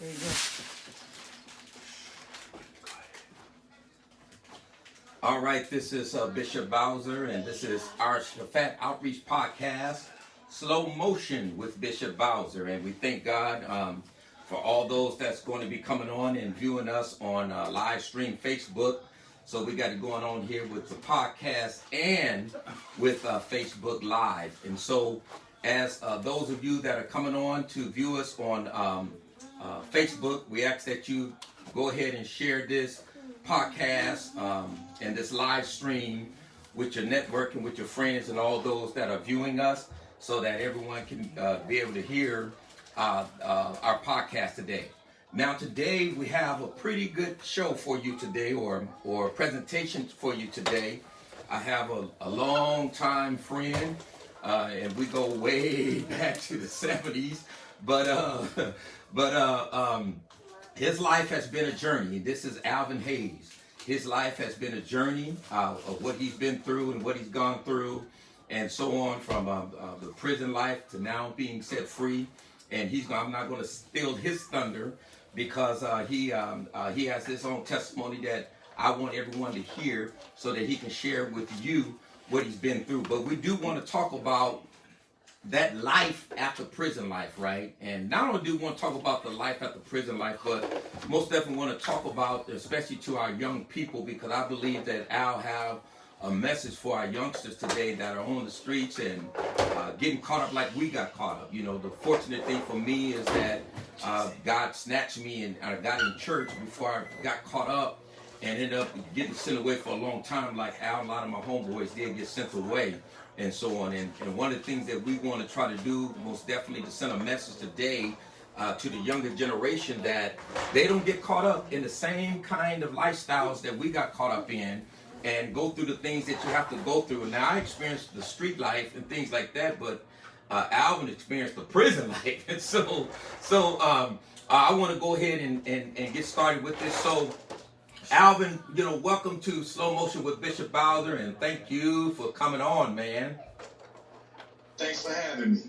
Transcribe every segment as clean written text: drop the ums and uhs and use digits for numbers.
There you go. All right, this is Bishop Bowser, and this is our Shafat Outreach Podcast, Slow Motion with Bishop Bowser. And we thank God for all those that's going to be coming on and viewing us on live stream Facebook. So we got it going on here with the podcast and with Facebook Live. And so as those of you that are coming on to view us on Facebook, we ask that you go ahead and share this podcast and this live stream with your network and with your friends and all those that are viewing us, so that everyone can be able to hear our podcast today. Now today we have a pretty good show for you today, or presentation for you today. I have a long time friend, and we go way back to the 70s, but his life has been a journey. This is Alvin Hayes. His life has been a journey of what he's been through and what he's gone through, and so on, from the prison life to now being set free. And I'm not going to steal his thunder, because he has his own testimony that I want everyone to hear, so that he can share with you what he's been through. But we do want to talk about that life after prison life, right? And not only do we want to talk about the life after prison life, but most definitely want to talk about, especially to our young people, because I believe that Al have a message for our youngsters today that are on the streets and getting caught up like we got caught up. You know, the fortunate thing for me is that God snatched me, and I got in church before I got caught up, and ended up getting sent away for a long time, like Al. A lot of my homeboys did get sent away, and so on. And one of the things that we want to try to do, most definitely, to send a message today to the younger generation, that they don't get caught up in the same kind of lifestyles that we got caught up in, and go through the things that you have to go through. Now, I experienced the street life and things like that, but Alvin experienced the prison life. And so I want to go ahead and get started with this. So, Alvin, welcome to Slow Motion with Bishop Bowser, and thank you for coming on, man. Thanks for having me.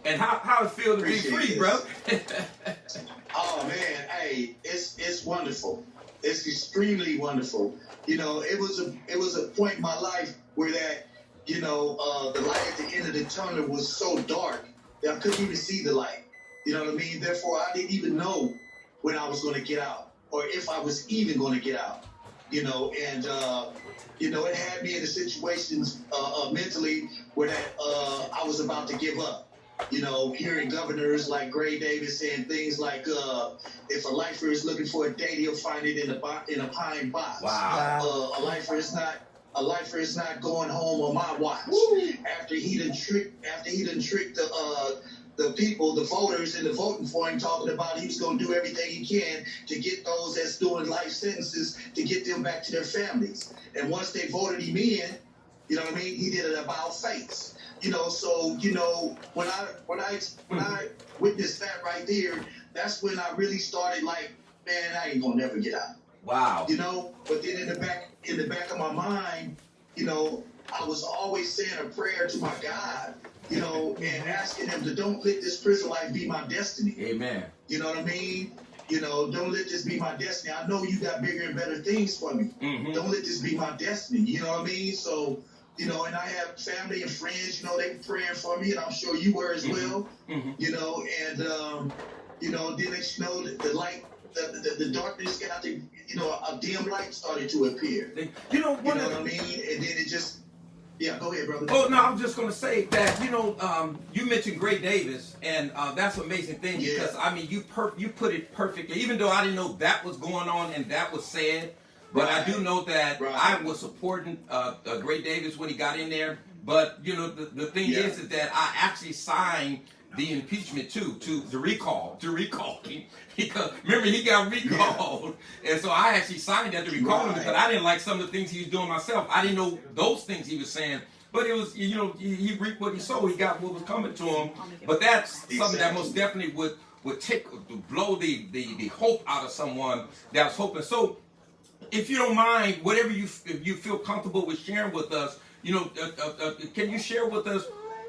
And how it feel to Appreciate be free, this. bro? Oh man, hey, it's wonderful. It's extremely wonderful. It was a point in my life where that, the light at the end of the tunnel was so dark that I couldn't even see the light. You know what I mean? Therefore, I didn't even know when I was going to get out, or if I was even going to get out. And it had me in the situations mentally where that I was about to give up. Hearing governors like Gray Davis saying things like, if a lifer is looking for a date, he'll find it in a pine box. Wow. A lifer is not going home on my watch. Woo. After he done tricked the people, the voters, into voting for him, talking about he was going to do everything he can to get those that's doing life sentences, to get them back to their families. And once they voted him in, he did it about face. So when I witnessed that right there, that's when I really started like, man, I ain't gonna never get out. Wow. But then in the back of my mind, I was always saying a prayer to my God, and asking him to don't let this prison life be my destiny. Amen. You know what I mean? Don't let this be my destiny. I know you got bigger and better things for me. Mm-hmm. Don't let this be my destiny. You know what I mean? So, and I have family and friends, they were praying for me, and I'm sure you were as well. Mm-hmm. And then the light, the darkness got to, a dim light started to appear. You know what I mean? And then it just, yeah, go ahead, brother. Oh, no, I was just going to say that, you mentioned Gray Davis, and that's an amazing thing, because, you put it perfectly, even though I didn't know that was going on and that was said. But I do know that I was supporting Gray Davis when he got in there. But, the thing is that I actually signed the impeachment to the recall him. Because, remember, he got recalled. Yeah. And so I actually signed that to recall him, because I didn't like some of the things he was doing myself. I didn't know those things he was saying. But it was, he reaped what he sowed. He got what was coming to him. But that's something that most definitely would blow the hope out of someone that was hoping. So, if you don't mind, whatever if you feel comfortable with sharing with us, can you share with us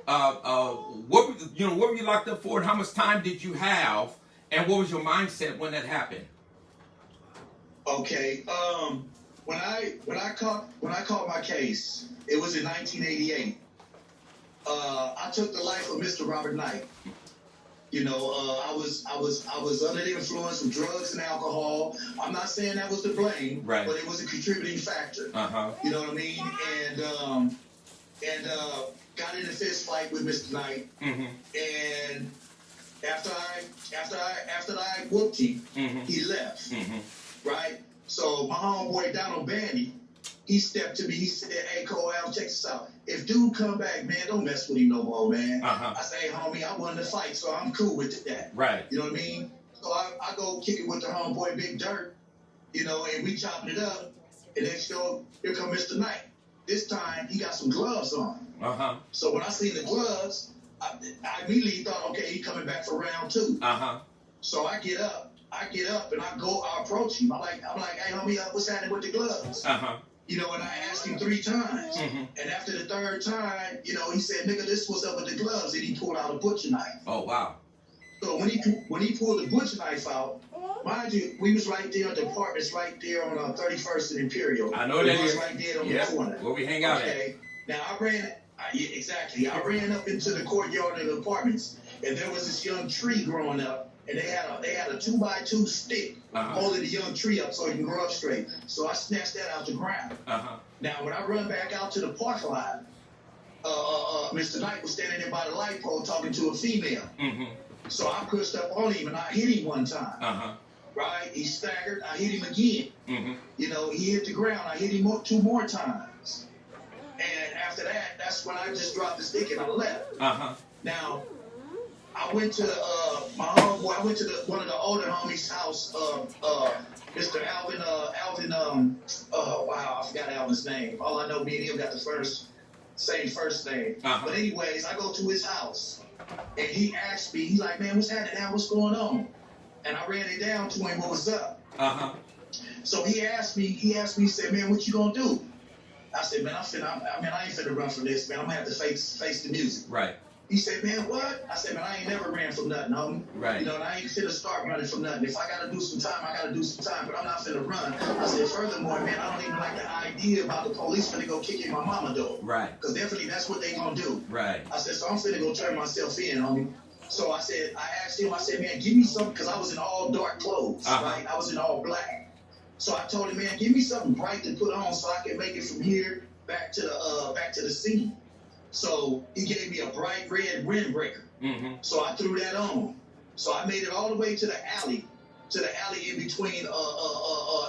what were you locked up for, and how much time did you have, And what was your mindset when that happened? Okay. When I caught my case, it was in 1988. I took the life of Mr. Robert Knight. You know, I was under the influence of drugs and alcohol. I'm not saying that was the blame, right, but it was a contributing factor. Uh-huh. You know what I mean? And got in a fist fight with Mr. Knight. Mm-hmm. And after I whooped him, mm-hmm. he left. Mm-hmm. Right? So my homeboy Donald Bandy, he stepped to me. He said, "Hey, Cole, Al, check this out. If dude come back, man, don't mess with him no more, man." Uh-huh. I say, "Hey, homie, I won the fight, so I'm cool with that." Right. You know what I mean? So I go kick it with the homeboy Big Dirt, you know, and we chopping it up. And next go, here come Mr. Knight. This time, he got some gloves on. Uh-huh. So when I seen the gloves, I immediately thought, okay, he coming back for round 2. Uh-huh. So I get up and I approach him. I'm like, "Hey, homie, what's happening with the gloves?" Uh-huh. You know, and I asked him 3 times. Mm-hmm. And after the 3rd time, you know, he said, "Nigga, this was up with the gloves," and he pulled out a butcher knife. Oh, wow. So when he pulled the butcher knife out, mind you, we was right there, the apartment's right there on 31st and Imperial. I know that was is. right there on the corner. Where we hang out at. Now exactly. I ran up into the courtyard of the apartments, and there was this young tree growing up, and they had a 2x2 stick holding the young tree up so it can grow up straight. So I snatched that out the ground. Uh-huh. Now when I run back out to the parking lot, Mr. Knight was standing there by the light pole talking to a female. Mm-hmm. So I pushed up on him and I hit him one time. Uh-huh. Right? He staggered. I hit him again. Mm-hmm. You know, he hit the ground. I hit him 2 more times. And after that, that's when I just dropped the stick and I left. Uh-huh. Now, I went to my homeboy. I went to one of the older homies' house. Mr. Alvin. Wow, I forgot Alvin's name. All I know, me and him got the same first name. Uh-huh. But anyways, I go to his house, and he asked me. He's like, "Man, what's happening now? What's going on?" And I ran it down to him. What was up? Uh-huh. So he asked me. He said, "Man, what you gonna do?" I said, "Man, I ain't finna run from this, man. I'm gonna have to face the music." Right. He said, "Man, what?" I said, "Man, I ain't never ran from nothing, homie." Right. You know, and I ain't finna start running from nothing. If I gotta do some time, I gotta do some time, but I'm not finna run. I said, furthermore, man, I don't even like the idea about the police finna go kick in my mama door. Right. Because definitely that's what they gonna do. Right. I said, so I'm finna go turn myself in, homie. So I asked him, I said, "Man, give me something," because I was in all dark clothes, right? I was in all black. So I told him, "Man, give me something bright to put on so I can make it from here back to the scene." So he gave me a bright red windbreaker. Mm-hmm. So I threw that on. So I made it all the way to the alley in between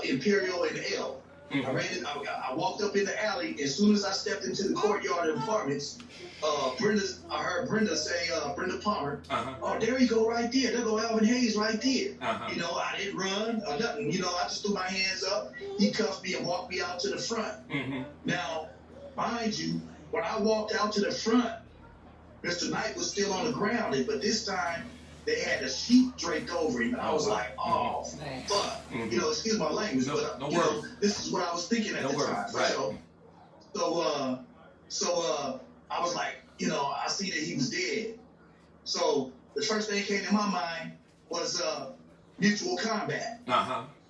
Imperial and L. Mm-hmm. I walked up in the alley. As soon as I stepped into the courtyard of apartments, I heard Brenda say, Brenda Palmer, "Oh, there you go right there. There go Alvin Hayes right there." You know, I didn't run or nothing. You know, I just threw my hands up. He cuffed me and walked me out to the front. Mm-hmm. Now, mind you, when I walked out to the front, Mr. Knight was still on the ground, but this time they had a sheet draped over him, and I was like, "Oh, fuck." Mm-hmm. You know, excuse my language, but you know, this is what I was thinking at the time. Right. So I was like, you know, I see that he was dead. So the first thing that came to my mind was mutual combat.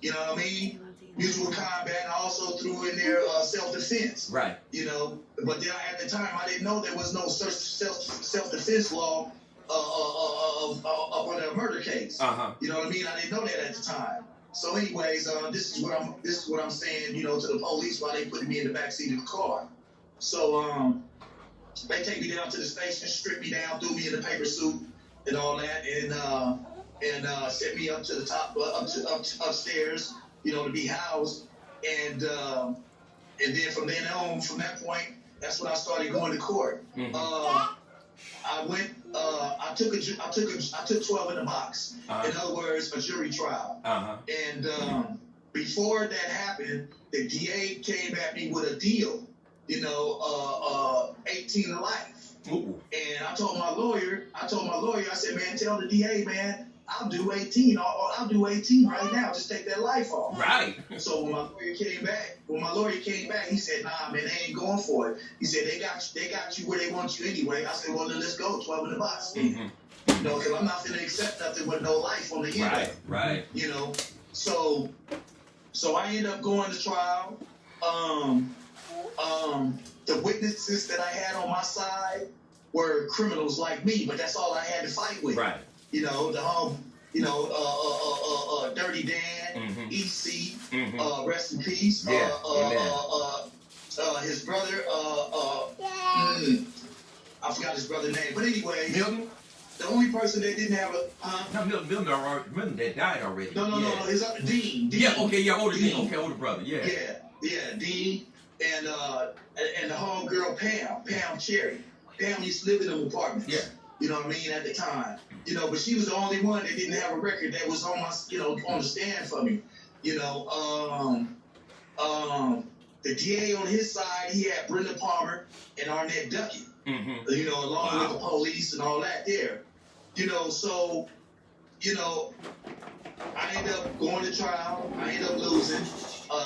You know what I mean? Mutual combat, and I also threw in there self-defense. Right. You know, but then at the time I didn't know there was no such self-defense law on a murder case. You know what I mean? I didn't know that at the time. So, anyways, this is what I'm saying. You know, to the police while they putting me in the backseat of the car. So they take me down to the station, strip me down, threw me in the paper suit and all that, and set me up to the top, upstairs. You know, to be housed, and then from that point, that's when I started going to court. Mm-hmm. I went. I took 12 in the box. In other words, a jury trial. And before that happened, the DA came at me with a deal. You know, 18 to life. Ooh. And I told my lawyer. I said, "Man, tell the DA, man, I'll do 18. I'll do 18 right now. Just take that life off." Right. So when my lawyer came back, he said, "Nah, man, they ain't going for it." He said, they got you where they want you anyway." I said, "Well, then let's go. 12 in the box." Mm-hmm. You know, because I'm not going to accept nothing with no life on the end. Right, right. You know, so I ended up going to trial. The witnesses that I had on my side were criminals like me, but that's all I had to fight with. Right. You know, Dirty Dan, EC, rest in peace. His brother, I forgot his brother's name, but anyway, Milton. The only person that didn't have a no, Milton that died already. No, his other Dean. Yeah, okay, yeah, older Dean. Okay, older brother. Yeah. Dean and the homegirl Pam Cherry. Pam used to live in them apartments. Yeah. You know what I mean, at the time. You know, but she was the only one that didn't have a record that was on my, on the stand for me. You know, the DA on his side, he had Brenda Palmer and Arnett Duckett. You know, along with the police and all that there. You know, so, I ended up going to trial. I ended up losing.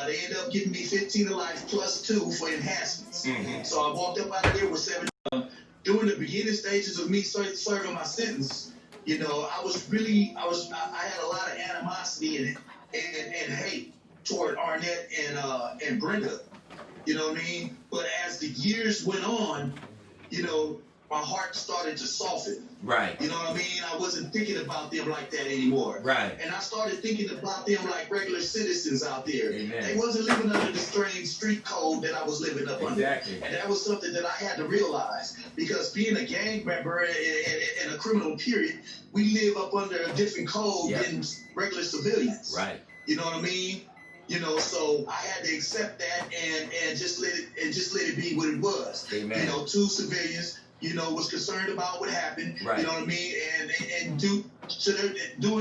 They ended up giving me 15 to life plus 2 for enhancements. So I walked up out of there with 7. During the beginning stages of me serving my sentence, I had a lot of animosity and hate toward Arnett and Brenda. You know what I mean? But as the years went on, my heart started to soften. Right. You know what I mean? I wasn't thinking about them like that anymore. Right. And I started thinking about them like regular citizens out there. Amen. They wasn't living under the strange street code that I was living up under. Exactly. And that was something that I had to realize. Because being a gang member in a criminal period, we live up under a different code than regular civilians. Right. You know what I mean? So I had to accept that and just let it be what it was. Amen. 2 civilians, was concerned about what happened. Right. You know what I mean? And doing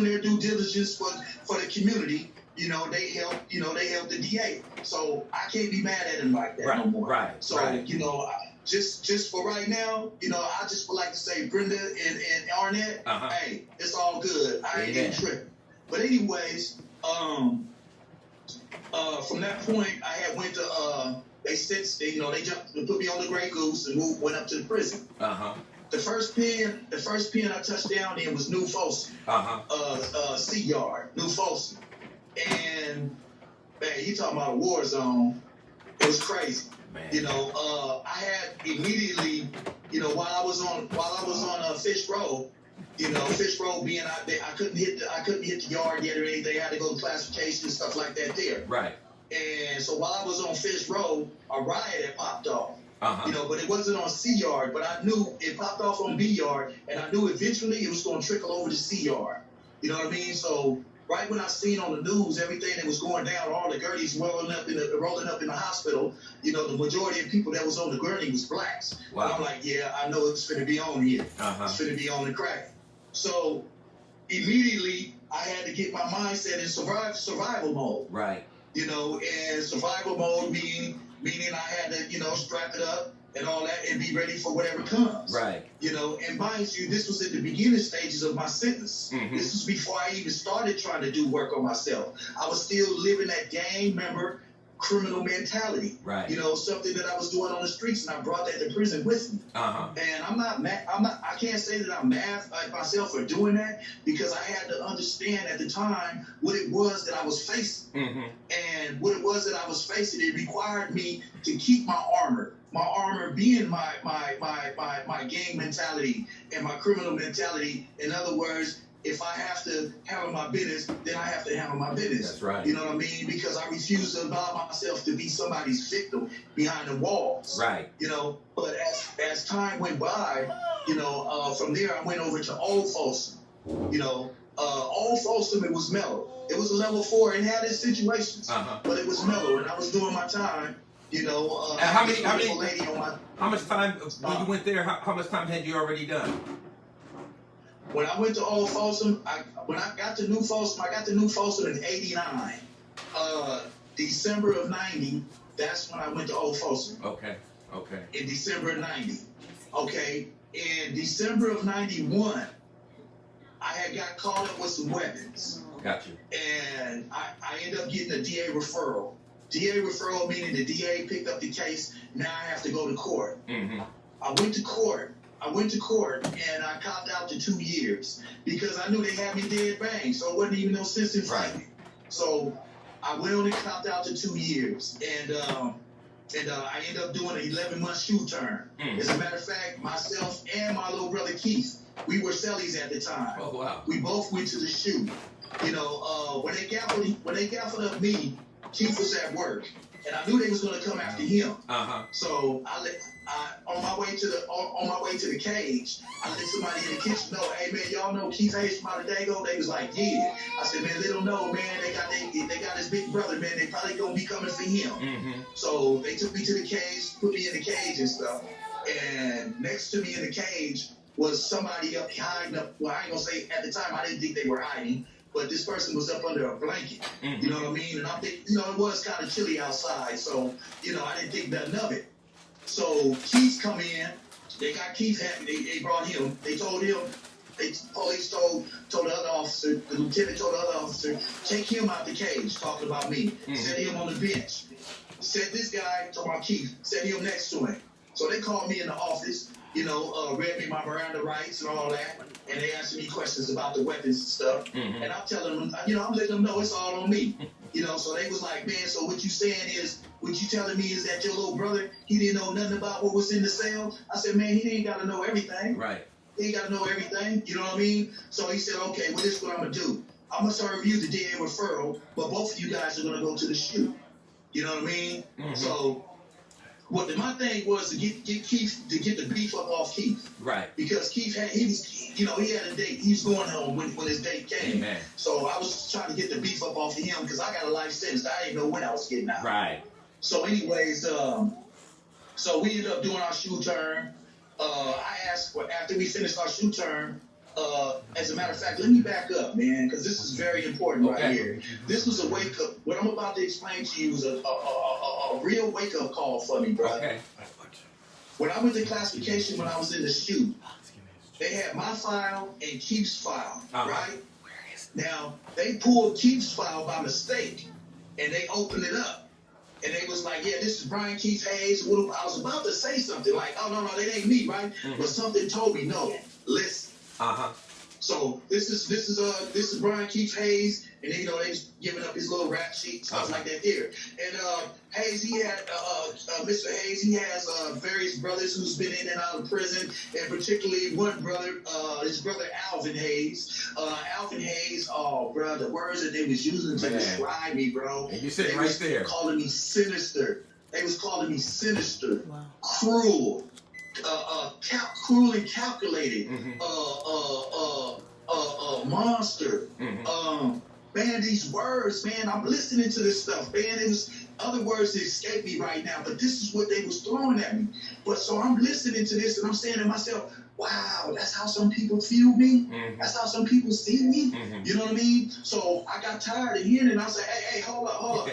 their due diligence for the community. They helped the DA. So I can't be mad at him like that no more. Right. So just for right now, I just would like to say Brenda and Arnett, hey, it's all good. I ain't even tripping. But anyways, from that point, I had went to they put me on the Grey Goose and went up to the prison. The first pen I touched down in was New Folsom, Sea Yard, New Folsom, and man, you talking about a war zone? It was crazy. Man. I had immediately, while I was on Fish Row. Fish Row being out there, I couldn't hit the yard yet or anything. I had to go to classification and stuff like that there. Right. And so while I was on Fish Row, a riot had popped off. But it wasn't on C Yard. But I knew it popped off on B Yard, and I knew eventually it was going to trickle over to C Yard. You know what I mean? So right when I seen on the news everything that was going down, all the gurneys rolling up in the hospital, the majority of people that was on the gurney was blacks. Wow. And I'm like, yeah, I know it's going to be on here. It's going to be on the crack. So immediately I had to get my mindset in survival mode. Right. And survival mode meaning I had to, strap it up and all that and be ready for whatever comes. Right. And mind you, this was at the beginning stages of my sentence. This was before I even started trying to do work on myself. I was still living that gang member criminal mentality. Right. Something that I was doing on the streets, and I brought that to prison with me. And I can't say that I'm mad at myself for doing that, because I had to understand at the time what it was that I was facing. And what it was that I was facing, it required me to keep my armor. My armor being my gang mentality and my criminal mentality. In other words, if I have to handle my business, then I have to handle my business. That's right. You know what I mean? Because I refuse to allow myself to be somebody's victim behind the walls. Right. But as time went by, from there I went over to Old Folsom. Old Folsom, it was mellow. It was a level 4 and had its situations, but it was mellow, and I was doing my time. How much time when you went there? How much time had you already done? When I went to Old Folsom, when I got to New Folsom, I got to New Folsom in '89. December of '90, that's when I went to Old Folsom. Okay. In December of '90. Okay. In December of '91, I had got caught up with some weapons. Gotcha. And I ended up getting a DA referral. DA referral meaning the DA picked up the case. Now I have to go to court. I went to court. I went to court and I copped out to 2 years because I knew they had me dead bang, so it wasn't even no sense in fighting. So I went on and copped out to 2 years, and I ended up doing an 11-month shoe term. As a matter of fact, myself and my little brother Keith, we were cellies at the time. Oh wow! We both went to the shoe. You know, when they gaffled up me, Keith was at work, and I knew they was gonna come after him. So on my way to the cage, I let somebody in the kitchen know, hey man, y'all know Keith Hayes from Dago? They was like, yeah. I said, man, they don't know, man. They got his big brother, man. They probably gonna be coming for him. So they took me to the cage, put me in the cage and stuff. And next to me in the cage was somebody up hiding up. Well, I ain't gonna say at the time I didn't think they were hiding, but this person was up under a blanket. You know what I mean? And I'm thinking, you know, it was kind of chilly outside, so you know, I didn't think nothing of it. So Keith come in. They got Keith. They brought him. They told him. Police told the other officer. The lieutenant told the other officer, take him out the cage. Talking about me. Set him on the bench. Set this guy, talking about Keith. Set him next to him. So they called me in the office. You know, read me my Miranda rights and all that, and they asked me questions about the weapons and stuff. And I'm telling them, you know, I'm letting them know it's all on me. You know, so they was like, man, so what you saying is, what you telling me is that your little brother, he didn't know nothing about what was in the cell? I said, man, he ain't got to know everything. Right. He ain't got to know everything. You know what I mean? So he said, okay, well, this is what I'm going to do. I'm going to serve you the DA referral, but both of you guys are going to go to the shoot. You know what I mean? So my thing was to get Keith, to get the beef up off Keith. Right. Because Keith had a date. He was going home when his date came. Amen. So I was trying to get the beef up off of him because I got a life sentence. I didn't know when I was getting out. Right. So anyways, so we ended up doing our shoe term. I asked after we finished our shoe term. As a matter of fact, let me back up, man, because this is very important right here. This was a wake up. What I'm about to explain to you is a real wake up call for me, bro. Okay. When I went to classification, when I was in the shoe, they had my file and Keith's file, right? Now they pulled Keith's file by mistake, and they opened it up. And they was like, yeah, this is Brian Keith Hayes. I was about to say something like, oh, no, that ain't me, right? But something told me, no, listen. So this is Brian Keith Hayes, and you know they was giving up his little rap sheet, stuff like that there. And Hayes, he had Mr. Hayes, he has various brothers who's been in and out of prison, and particularly one brother, his brother Alvin Hayes. Alvin Hayes, oh, bro, the words that they was using to describe me, bro. And you said right there, calling me sinister. They was calling me sinister, cruel. Cruel and calculated, monster. Man, these words, man, I'm listening to this stuff, man. It was other words that escape me right now, but this is what they was throwing at me. But so I'm listening to this and I'm saying to myself, wow, that's how some people feel me. That's how some people see me. You know what I mean? So I got tired of hearing it, and I said, hey, hold up.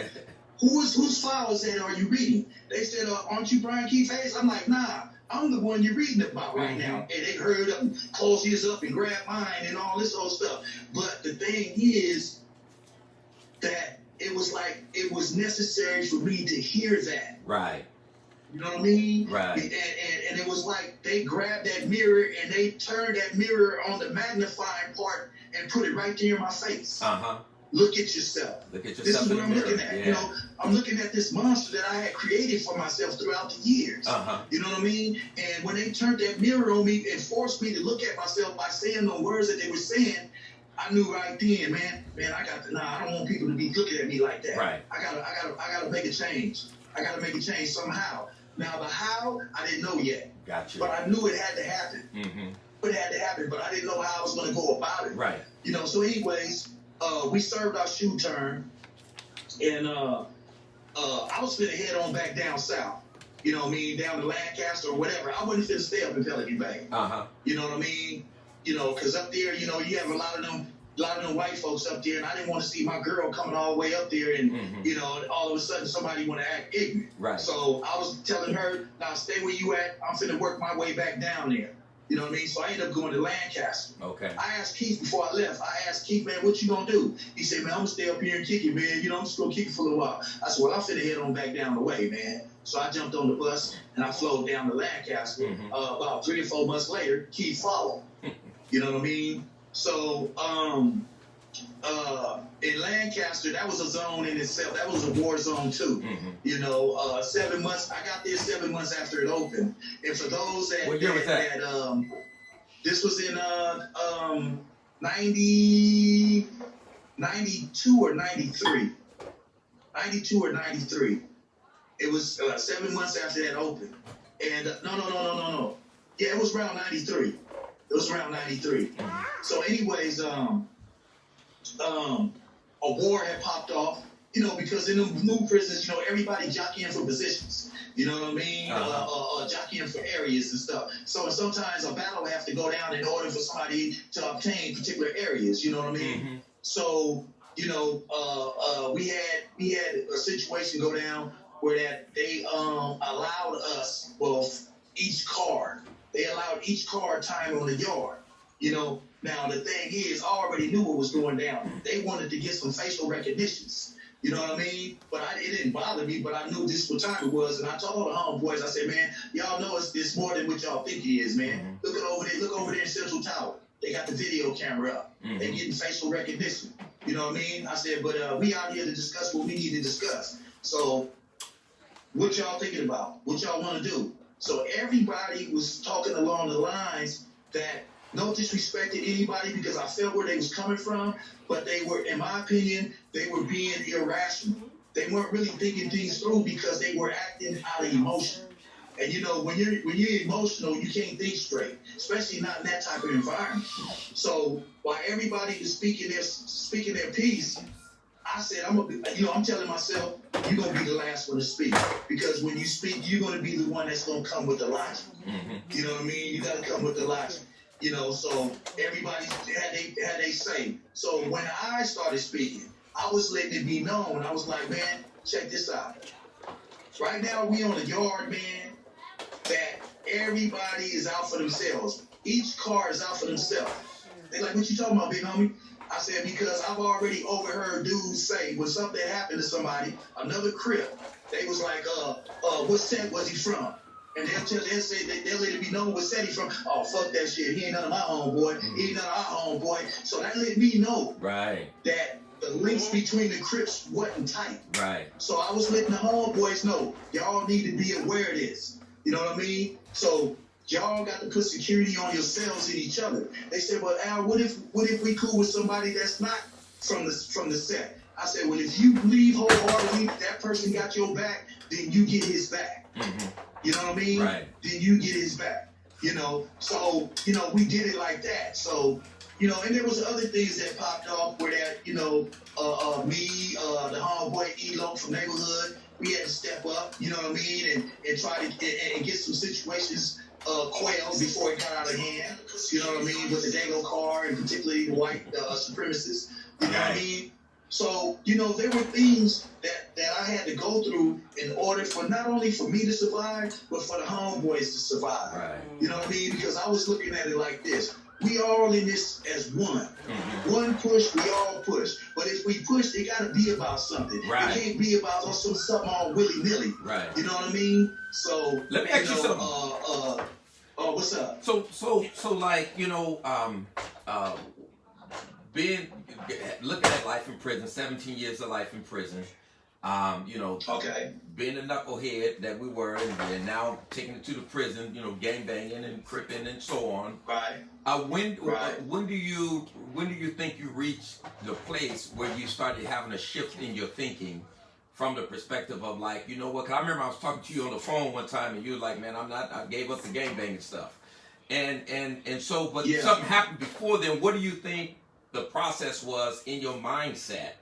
Whose file is that are you reading? They said, aren't you Brian Keith Hayes? I'm like, nah. I'm the one you're reading about right now. And they hurried up and closed his up and grabbed mine and all this old stuff. But the thing is that it was like it was necessary for me to hear that. Right. You know what I mean? Right. And it was like they grabbed that mirror and they turned that mirror on the magnifying part and put it right there in my face. Look at yourself. This is what I'm looking at. You know, I'm looking at this monster that I had created for myself throughout the years. You know what I mean? And when they turned that mirror on me and forced me to look at myself by saying the words that they were saying, I knew right then, man, I don't want people to be looking at me like that. Right. I gotta make a change. I gotta make a change somehow. Now the how, I didn't know yet. Gotcha. But I knew it had to happen. It had to happen, but I didn't know how I was gonna go about it. Right. You know, so anyways, we served our shoe term, and I was finna head on back down south. You know what I mean? Down to Lancaster or whatever. I wasn't finna stay up in Pelican Bay. You know what I mean? You know, because up there, you know, you have a lot of them white folks up there, and I didn't want to see my girl coming all the way up there, and you know, all of a sudden somebody want to act ignorant. Right. So I was telling her, now stay where you at. I'm finna work my way back down there. You know what I mean? So I ended up going to Lancaster. Okay. I asked Keith before I left. I asked Keith, man, what you gonna do? He said, man, I'm gonna stay up here and kick it, man. You know, I'm just gonna kick it for a little while. I said, well, I'm finna head on back down the way, man. So I jumped on the bus and I flowed down to Lancaster. Mm-hmm. About 3 or 4 months later, Keith followed. You know what I mean? So in Lancaster, that was a zone in itself. That was a war zone too. Mm-hmm. You know, 7 months. I got there 7 months after it opened. And for those that, what year was that? This was in 92 or 93. 92 or 93. It was 7 months after that opened. And no. Yeah, it was around 93. It was around 93. So anyways, a war had popped off, you know, because in the new prisons, you know, everybody jockeying for positions. You know what I mean? Jockeying for areas and stuff. So sometimes a battle would have to go down in order for somebody to obtain particular areas. You know what I mean? Mm-hmm. So, you know, we had a situation go down where that they allowed us, well, they allowed each car time on the yard. You know, now the thing is, I already knew what was going down. They wanted to get some facial recognitions. You know what I mean? But it didn't bother me, but I knew this what time it was. And I told the homeboys, I said, man, y'all know it's more than what y'all think it is, man. Mm-hmm. Look over there in Central Tower. They got the video camera up. Mm-hmm. They getting facial recognition. You know what I mean? I said, but we out here to discuss what we need to discuss. So what y'all thinking about? What y'all want to do? So everybody was talking along the lines that no disrespect to anybody because I felt where they was coming from, but they were, in my opinion, they were being irrational. They weren't really thinking things through because they were acting out of emotion. And you know, when you're emotional, you can't think straight, especially not in that type of environment. So while everybody was speaking their piece, I said, I'm telling myself, you're gonna be the last one to speak because when you speak, you're gonna be the one that's gonna come with the logic. Mm-hmm. You know what I mean? You gotta come with the logic. You know, so everybody had they say. So when I started speaking, I was letting it be known. I was like, man, check this out. Right now we on a yard, man, that everybody is out for themselves. Each car is out for themselves. They like, what you talking about, big homie? I said, because I've already overheard dudes say when something happened to somebody, another crip, they was like, what set was he from? And they'll let it be known what set he from. Oh, fuck that shit. He ain't none of my homeboy. He ain't none of our homeboy. So that let me know that the links between the Crips wasn't tight. Right. So I was letting the homeboys know, y'all need to be aware of this. You know what I mean? So y'all got to put security on yourselves and each other. They said, well, Al, what if we cool with somebody that's not from the set? I said, well, if you believe wholeheartedly that person got your back, then you get his back. Mm-hmm. You know what I mean? Right. Then you get his back. You know, so, you know, we did it like that. So, you know, and there was other things that popped off where that, you know, the homeboy Elo from neighborhood, we had to step up, you know what I mean, and try to and get some situations quailed before it got out of hand. You know what I mean, with the Dago car and particularly the white supremacists. You know what I mean? So, you know, there were things that I had to go through in order for not only for me to survive, but for the homeboys to survive. Right. You know what I mean? Because I was looking at it like this. We all in this as one. Mm-hmm. One push, we all push. But if we push, it got to be about something. Right. It can't be about something all willy-nilly. Right. You know what I mean? So, let me ask you something. What's up? So like, you know, looking at life in prison, 17 years of life in prison, you know, okay, being a knucklehead that we were, and now taking it to the prison, you know, gang banging and cripping and so on. Right. When do you think you reached the place where you started having a shift in your thinking from the perspective of like, you know what? 'Cause I remember I was talking to you on the phone one time, and you were like, man, I gave up the gang banging stuff, and so, but yeah. Something happened before then. What do you think the process was in your mindset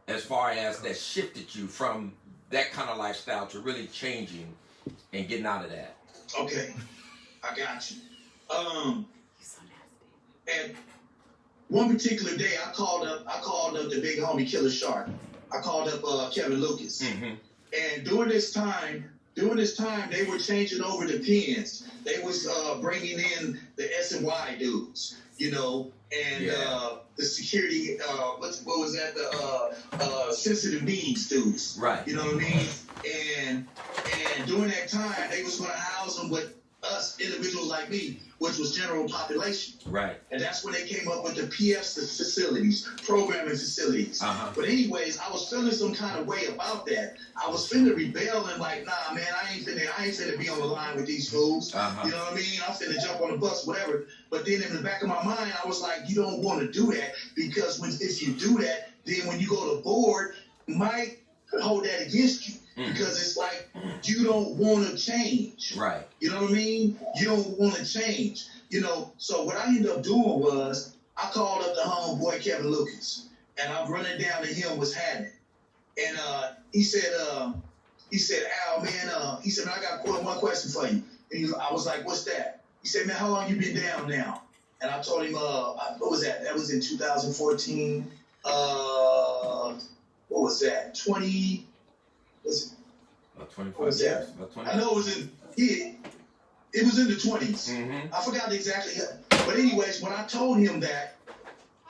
as far as that shifted you from that kind of lifestyle to really changing and getting out of that? Okay, I got you. And one particular day, I called up the big homie Killer Shark. I called up Kevin Lucas. Mm-hmm. And during this time, during this time, they were changing over the pins. They was bringing in the S&Y dudes, you know, and the security, what was that? The sensitive needs dudes. Right. You know what I mean? And during that time, they was going to house them with us individuals like me, which was general population. Right. And that's when they came up with the PF facilities, programming facilities. But anyways, I was feeling some kind of way about that. I was finna rebel and like, nah, man, I ain't finna be on the line with these fools. You know what I mean? I'm finna jump on the bus, whatever. But then in the back of my mind, I was like, you don't want to do that, because if you do that, then when you go to board, might hold that against you. Because it's like, you don't want to change. Right. You know what I mean? You don't want to change. You know, so what I ended up doing was, I called up the homeboy, Kevin Lucas, and I'm running down to him what's happening. And he said, Al, man, he said, man, I got one question for you. And I was like, what's that? He said, man, how long you been down now? And I told him, what was that? That was in 2014. What was that? 20... Was it? 25 years. I know it was in it was in the 20s. I forgot exactly. But anyways, when I told him that,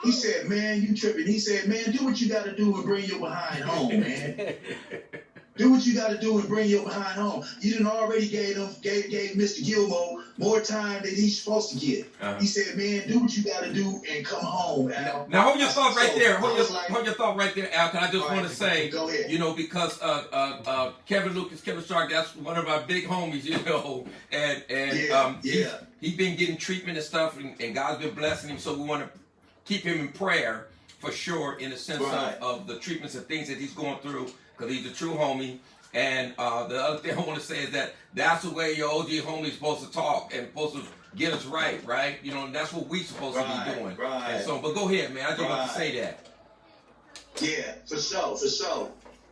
he said, man, you tripping. He said, man, do what you got to do and bring your behind home, man. Do what you got to do and bring your behind home. You done already gave Mr. Gilmore more time than he's supposed to get. He said, man, do what you got to do and come home, Al. Now hold your thought right there. Hold your thought right there, Al. Cause I just want to say, go ahead. You know, because Kevin Stark, that's one of our big homies, you know, and he's been getting treatment and stuff, and God's been blessing him. So we want to keep him in prayer for sure, in the sense of the treatments and things that he's going through. Because he's a true homie. And the other thing I want to say is that's the way your OG homie is supposed to talk and supposed to get us right? You know, and that's what we supposed to be doing. Right. And so, but go ahead, man. I just want to say that. Yeah, for sure.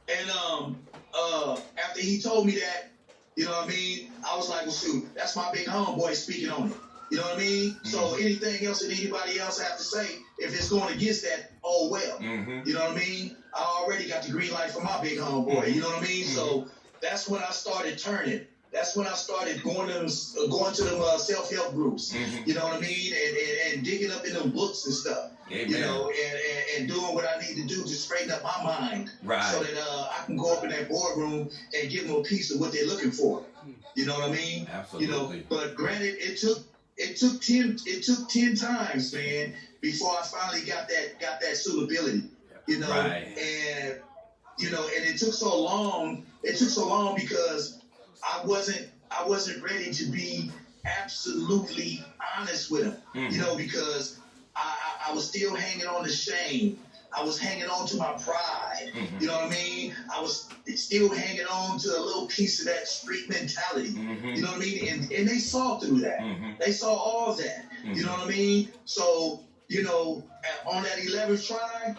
And after he told me that, you know what I mean, I was like, well, shoot, that's my big homeboy speaking on it. You know what I mean? So anything else that anybody else have to say, if it's going against that, oh well. You know what I mean? I already got the green light from my big homeboy. You know what I mean? So that's when I started turning. That's when I started going to them self-help groups. You know what I mean? And digging up in them books and stuff. Amen. You know, and doing what I need to do to straighten up my mind, so that I can go up in that boardroom and give them a piece of what they're looking for. You know what I mean? Absolutely. You know, but granted, it took 10 times, man, before I finally got that suitability. You know, and you know, and it took so long. It took so long because I wasn't ready to be absolutely honest with him. You know, because I was still hanging on to shame. I was hanging on to my pride. You know what I mean? I was still hanging on to a little piece of that street mentality. You know what I mean? And they saw through that. They saw all of that. You know what I mean? So, you know, on that 11th try,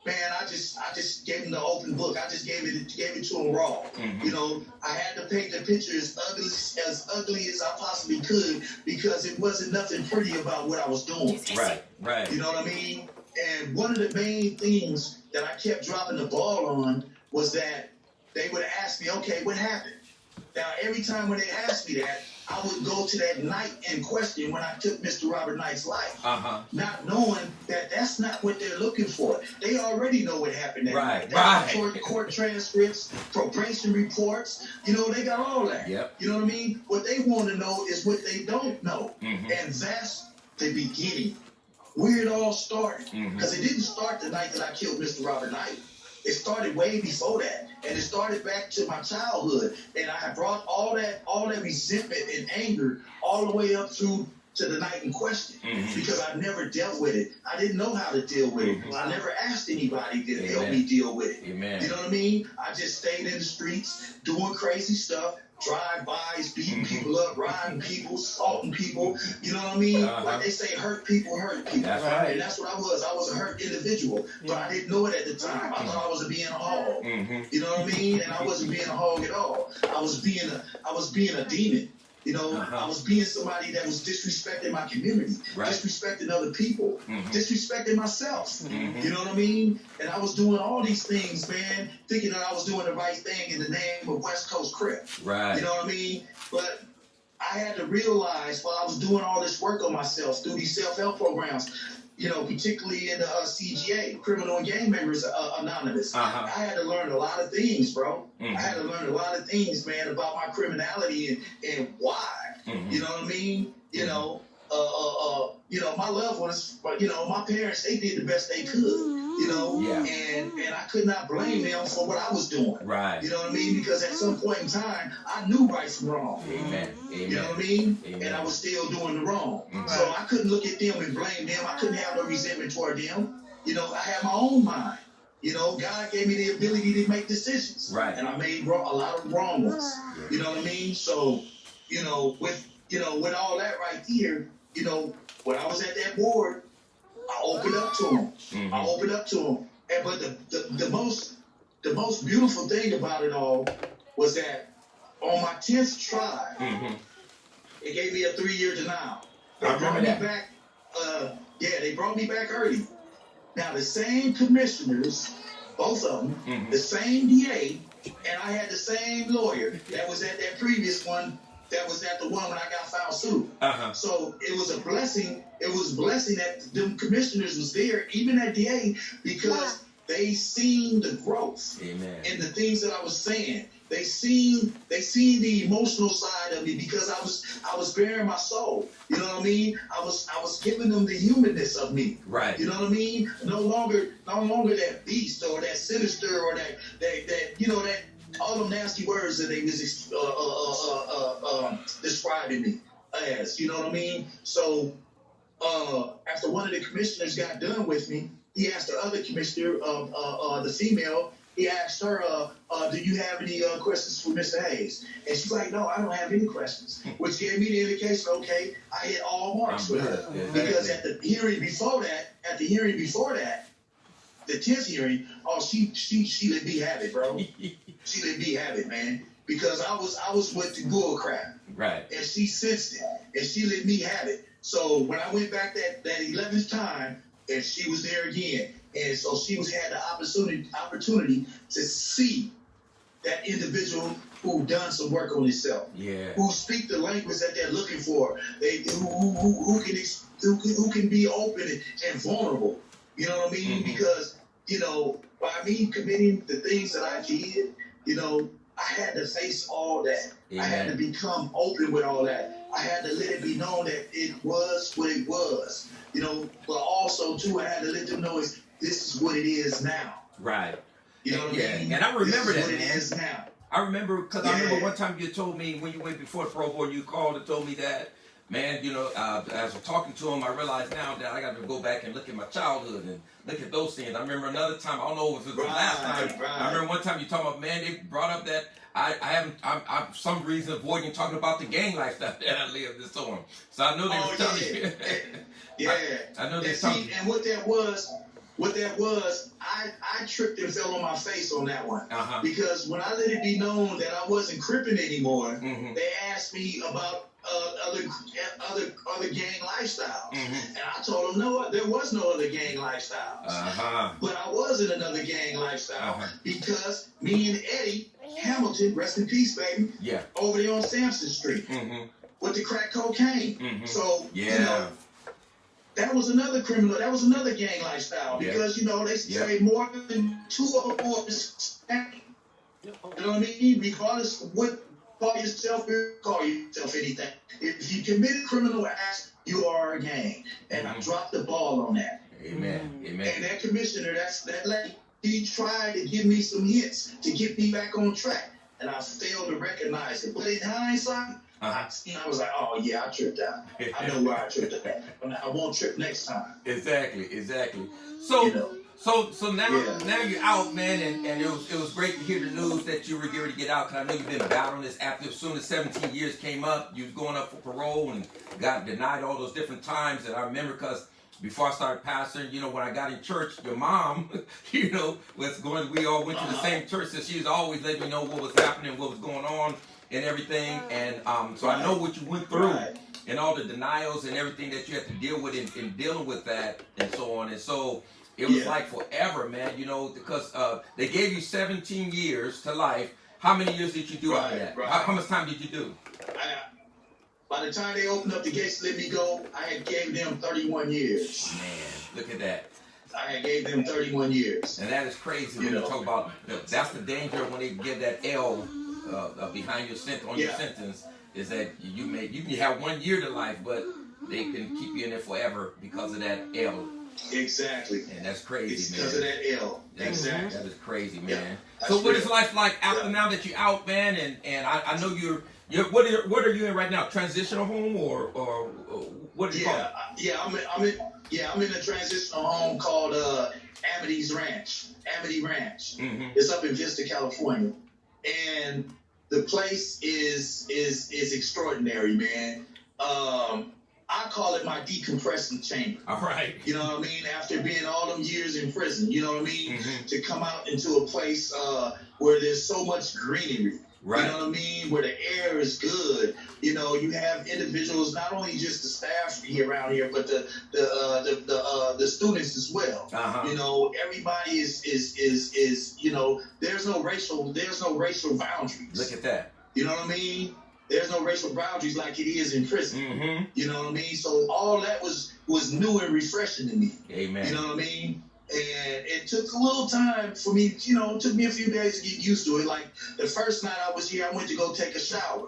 man, I just gave him the open book. I just gave it to him raw. You know, I had to paint the picture as ugly as I possibly could, because it wasn't nothing pretty about what I was doing. Right. You know what I mean? And one of the main things that I kept dropping the ball on was that they would ask me, okay, what happened? Now, every time when they asked me that, I would go to that night in question when I took Mr. Robert Knight's life, not knowing that that's not what they're looking for. They already know what happened that night. They got court transcripts, probation reports. You know, they got all that. You know what I mean? What they want to know is what they don't know. And that's the beginning. Where it all started. Because it didn't start the night that I killed Mr. Robert Knight. It started way before that. And it started back to my childhood. And I brought all that resentment and anger all the way up through to the night in question. Because I never dealt with it. I didn't know how to deal with it. I never asked anybody to help me deal with it. You know what I mean? I just stayed in the streets doing crazy stuff. Drive-bys, beating people up, riding people, assaulting people. You know what I mean? Like they say, hurt people. That's right. And that's what I was. I was a hurt individual, but I didn't know it at the time. I thought I was being a hog. You know what I mean? And I wasn't being a hog at all. I was being a demon. You know, I was being somebody that was disrespecting my community, disrespecting other people, disrespecting myself. You know what I mean? And I was doing all these things, man, thinking that I was doing the right thing in the name of West Coast Crip. Right. You know what I mean? But I had to realize while I was doing all this work on myself through these self-help programs, you know, particularly in the CGA, Criminal and Gang Members Anonymous. I had to learn a lot of things, bro. I had to learn a lot of things, man, about my criminality and why. You know what I mean? You know, my loved ones, but, you know, my parents, they did the best they could, you know, and I could not blame them for what I was doing. Right. You know what I mean? Because at some point in time, I knew right from wrong. Amen. You know what I mean? Amen. And I was still doing the wrong. So I couldn't look at them and blame them. I couldn't have no resentment toward them. You know, I had my own mind. You know, God gave me the ability to make decisions. Right. And I made a lot of wrong ones. You know what I mean? So, you know, with all that right here, you know, when I was at that board, I opened up to him. I opened up to him. And but the most beautiful thing about it all was that on my 10th try, it gave me a 3-year denial. They brought me back. They brought me back early. Now the same commissioners, both of them, the same DA, and I had the same lawyer that was at that previous one. That was at the one when I got found sued. So it was a blessing. It was a blessing that them commissioners was there, even at DA, because they seen the growth in the things that I was saying. They seen the emotional side of me because I was bearing my soul. You know what I mean? I was giving them the humanness of me. Right. You know what I mean? No longer that beast or that sinister or that you know that. All them nasty words that they was describing me as, you know what I mean? So after one of the commissioners got done with me, he asked the other commissioner, the female, he asked her, do you have any questions for Mr. Hayes? And she's like, no, I don't have any questions, which gave me the indication, okay, I hit all marks with her. Because at the hearing before that, the 10th hearing, she let me have it, bro. She let me have it, man. Because I was with the bull crap. Right. And she sensed it. And she let me have it. So when I went back that 11th time, and she was there again. And so she had the opportunity to see that individual who done some work on himself. Yeah. Who speak the language that they're looking for. Who can be open and vulnerable. You know what I mean? Because, you know, by me committing the things that I did, you know, I had to face all that. I had to become open with all that. I had to let it be known that it was what it was. You know, but also, too, I had to let them know this is what it is now. Right. You know what I mean? And I remember that, man. It is now. I remember, because I remember one time you told me when you went before the parole board, you called and told me that, man, you know, as I was talking to him, I realized now that I got to go back and look at my childhood and look at those things. I remember another time, I don't know if it was the last time. I remember one time you talking about, man, they brought up that I'm for some reason avoiding talking about the gang lifestyle that I lived and so on. So I know they were telling you. I know they talking. And what that was, I tripped and fell on my face on that one. Because when I let it be known that I wasn't cripping anymore, they asked me about other gang lifestyles. And I told them, no, there was no other gang lifestyles. But I was in another gang lifestyle because me and Eddie Hamilton, rest in peace, baby, over there on Sampson Street with the crack cocaine. So, you know, that was another criminal, that was another gang lifestyle because, you know, they say more than 2 or 4 is you know what I mean? Regardless of what call yourself anything. If you commit criminal acts, you are a gang. And I dropped the ball on that. Amen. And that commissioner, that lady, he tried to give me some hints to get me back on track. And I failed to recognize it. But in hindsight, I was like, oh yeah, I tripped out. I know where I tripped out. I won't trip next time. Exactly. So, you know. So now you're out, man, and it was great to hear the news that you were ready to get out. Cause I know you've been battling this after as soon as 17 years came up. You was going up for parole and got denied all those different times. And I remember because before I started pastoring, you know, when I got in church, your mom, you know, we all went to the same church, so she was always letting me know what was happening, what was going on. and everything. And so I know what you went through. Right. And all the denials and everything that you had to deal with in dealing with that and so on. And so it was like forever, man, you know, because they gave you 17 years to life. How many years did you do out of that? How much time did you do? By the time they opened up the gates to let me go, I had gave them 31 years. Man, look at that. I had gave them 31 years. And that is crazy when you talk about, that's the danger when they give that L behind your sentence, on your sentence, is that you can have 1 year to life, but they can keep you in there forever because of that L. Exactly. And that's crazy, it's man. Because of that L. Exactly. That is crazy, man. Yeah, so what is life like after now that you're out, man? And I know you're what are you in right now? Transitional home or what do you call it? I'm in a transitional home called Amity Ranch. Mm-hmm. It's up in Vista, California, and the place is extraordinary, man. I call it my decompressing chamber. All right. You know what I mean? After being all them years in prison, you know what I mean? Mm-hmm. To come out into a place where there's so much greenery. Right. You know what I mean? Where the air is good. You know, you have individuals, not only just the staff here around here, but the students as well. Uh-huh. You know, everybody is you know, there's no racial boundaries. Look at that. You know what I mean? There's no racial boundaries like it is in prison. Mm-hmm. You know what I mean? So all that was new and refreshing to me. Amen. You know what I mean? And it took a little time for me, you know, it took me a few days to get used to it. Like the first night I was here, I went to go take a shower.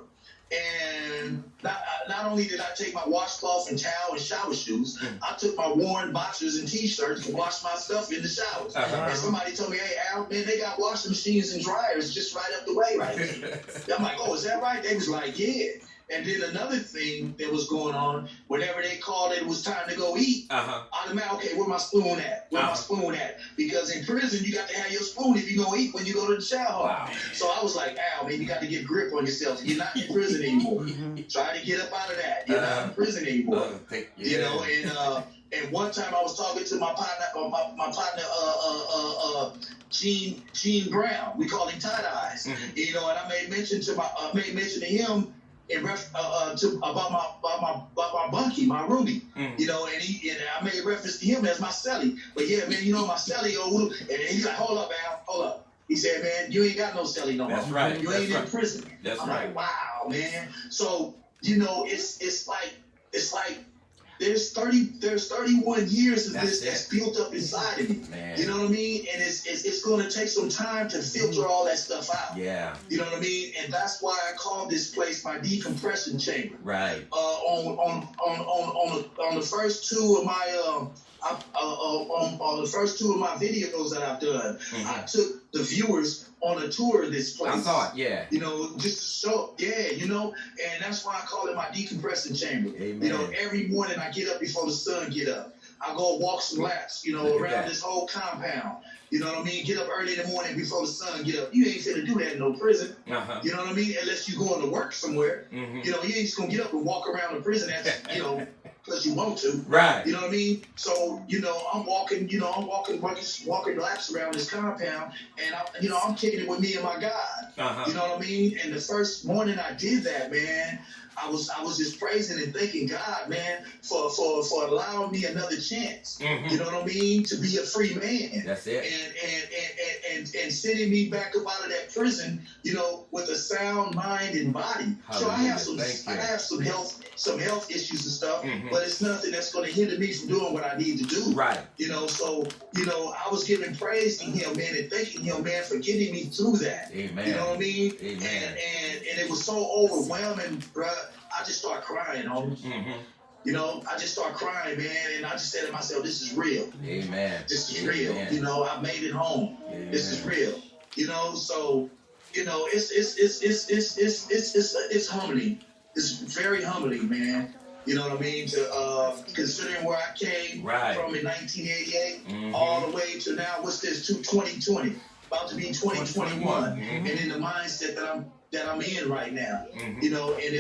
And not only did I take my washcloth and towel and shower shoes, I took my worn boxers and t-shirts to wash my stuff in the showers. Uh-huh. And somebody told me, hey, Al, man, they got washing machines and dryers just right up the way right there. I'm like, oh, is that right? They was like, yeah. And then another thing that was going on, whenever they called it was time to go eat, automatically, okay, where my spoon at? Where my spoon at? Because in prison, you got to have your spoon if you go eat when you go to the shower. Wow. So I was like, Al, man, you got to get grip on yourself. You're not in prison anymore. Try to get up out of that. You're not in prison anymore. You know, and one time I was talking to my partner, Gene Brown. We call him Tight Eyes. You know, and I made mention to him about my bunkie, my Ruby, you know, and I made reference to him as my celly. But yeah, man, you know my celly, and he's like, hold up, Al, hold up. He said, man, you ain't got no celly no more. That's right. You ain't in prison. That's I'm right. like, wow, man. So you know, it's like there's 31 years of this that's built up inside of me. Man. You know what I mean? And it's going to take some time to filter all that stuff out. Yeah. You know what I mean? And that's why I call this place my decompression chamber. Right. On the first two of my on the first two of my videos that I've done, I took the viewers on a tour of this place. I saw it, yeah. You know, just to show, you know, and that's why I call it my decompressing chamber. Amen. You know, every morning I get up before the sun get up. I go walk some laps, you know, around this whole compound. You know what I mean? Get up early in the morning before the sun get up. You ain't finna do that in no prison. You know what I mean? Unless you going to work somewhere. You know, you ain't just gonna get up and walk around the prison as, you know, because you want to. Right. You know what I mean? So, you know, I'm walking laps around this compound, and I'm kicking it with me and my God. You know what I mean? And the first morning I did that, man, I was just praising and thanking God, man, for allowing me another chance. You know what I mean? To be a free man. That's it. And sending me back up out of that prison, you know, with a sound mind and body. So I have some health issues and stuff, but it's nothing that's going to hinder me from doing what I need to do. Right. You know, so, you know, I was giving praise to him, man, and thanking him, man, for getting me through that. Amen. You know what I mean? Amen. And it was so overwhelming, bruh. I just started crying, homie. You know, I just started crying, man, and I just said to myself, this is real. Amen. This is real. You know, I made it home. Amen. This is real. You know, so, you know, it's humbling. It's very humbling, man. You know what I mean? To considering where I came from in 1988 all the way to now, what's this, 2020, about to be 2021, and in the mindset that I'm in right now, you know, and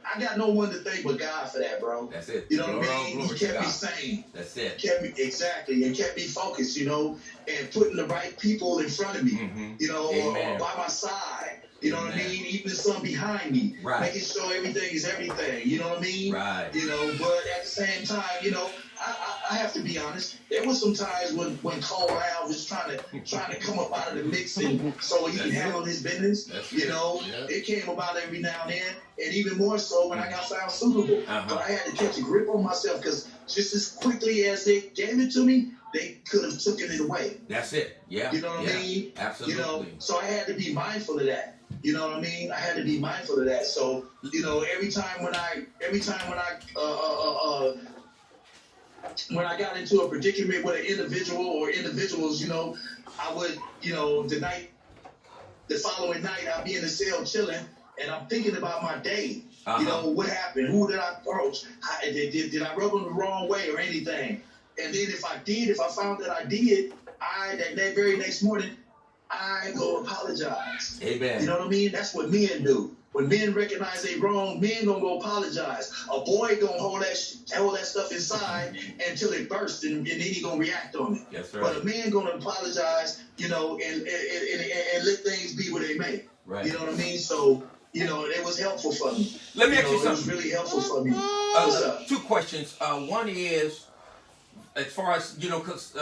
I got no one to thank but God for that, bro. That's it. You know what I mean? He kept me sane. That's it. Kept me focused, you know, and putting the right people in front of me, you know, by my side, You know what I mean? Even the son behind me, making sure everything is everything. You know what I mean? Right. You know, but at the same time, you know, I have to be honest. There was some times when Cole Al was trying to come up out of the mix and so he can handle his business. You know, it came about every now and then, and even more so when I got found suitable. But I had to catch a grip on myself because just as quickly as they gave it to me, they could have taken it away. That's it. Yeah. You know what I mean? Absolutely. You know, so I had to be mindful of that. You know what I mean? I had to be mindful of that. So, you know, every time when I got into a predicament with an individual or individuals, you know, I would, you know, the following night, I'd be in the cell chilling, and I'm thinking about my day. You know, what happened? Who did I approach? Did I rub them the wrong way or anything? And then if I found that I did, that very next morning, I go apologize. Amen. You know what I mean? That's what men do. When men recognize they wrong, men gonna go apologize. A boy gonna hold that stuff inside until it bursts, and then he gonna react on it. That's right. But a man gonna apologize, you know, and let things be what they may. Right. You know what I mean? So, you know, it was helpful for me. Let me ask you something. It was really helpful for me. Two questions. One is, as far as, you know, because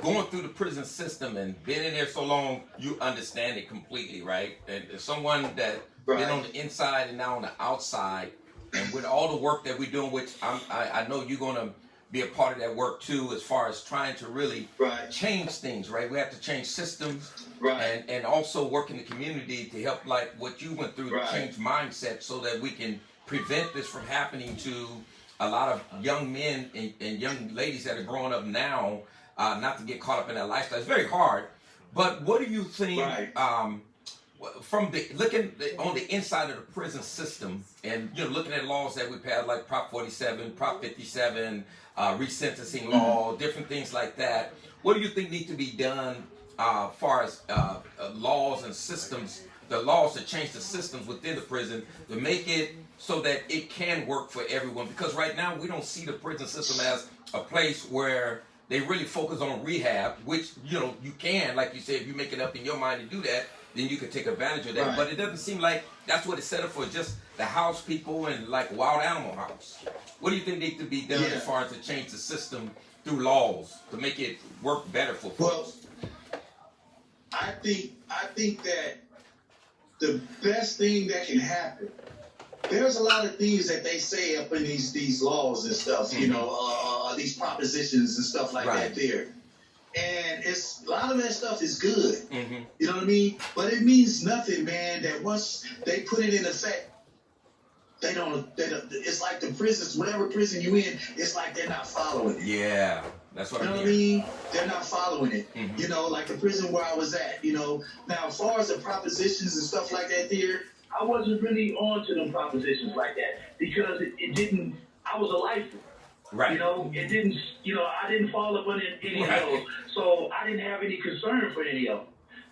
going through the prison system and being in there so long, you understand it completely, right? And as someone that been on the inside and now on the outside, and with all the work that we're doing, which I know you're going to be a part of that work too, as far as trying to really change things, right? We have to change systems, and also work in the community to help, like what you went through, to change mindset so that we can prevent this from happening to a lot of young men and young ladies that are growing up now, not to get caught up in that lifestyle. It's very hard. But what do you think, from looking on the inside of the prison system, and you know, looking at laws that we've had like Prop 47, Prop 57, resentencing law, different things like that, what do you think need to be done as far as laws and systems, the laws to change the systems within the prison to make it so that it can work for everyone? Because right now we don't see the prison system as a place where they really focus on rehab, which, you know, you can, like you said, if you make it up in your mind to do that, then you can take advantage of that. But it doesn't seem like that's what it's set up for, just the house people and like wild animal house. What do you think needs to be done as far as to change the system through laws to make it work better for folks? Well, I think that the best thing that can happen, there's a lot of things that they say up in these laws and stuff, you know, these propositions and stuff like that there. And a lot of that stuff is good. You know what I mean? But it means nothing, man, that once they put it in effect, they don't, it's like the prisons, whatever prison you in, it's like they're not following it. Yeah, that's what you know what I mean? They're not following it. You know, like the prison where I was at, you know. Now, as far as the propositions and stuff like that there, I wasn't really on to them propositions like that because it didn't, I was a lifer. You know, it didn't, you know, I didn't fall up on any of those, so I didn't have any concern for any of them.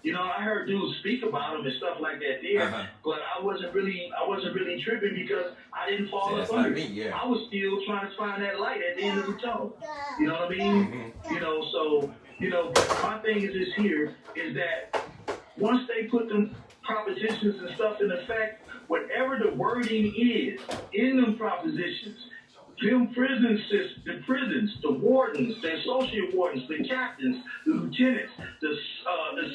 You know, I heard dudes speak about them and stuff like that there, but I wasn't really tripping because I didn't fall up under it. I was still trying to find that light at the end of the tunnel. You know what I mean? You know, so, you know, but my thing is this here, is that once they put them propositions and stuff in effect, whatever the wording is in them propositions, them the prisons, the wardens, the associate wardens, the captains, the lieutenants, the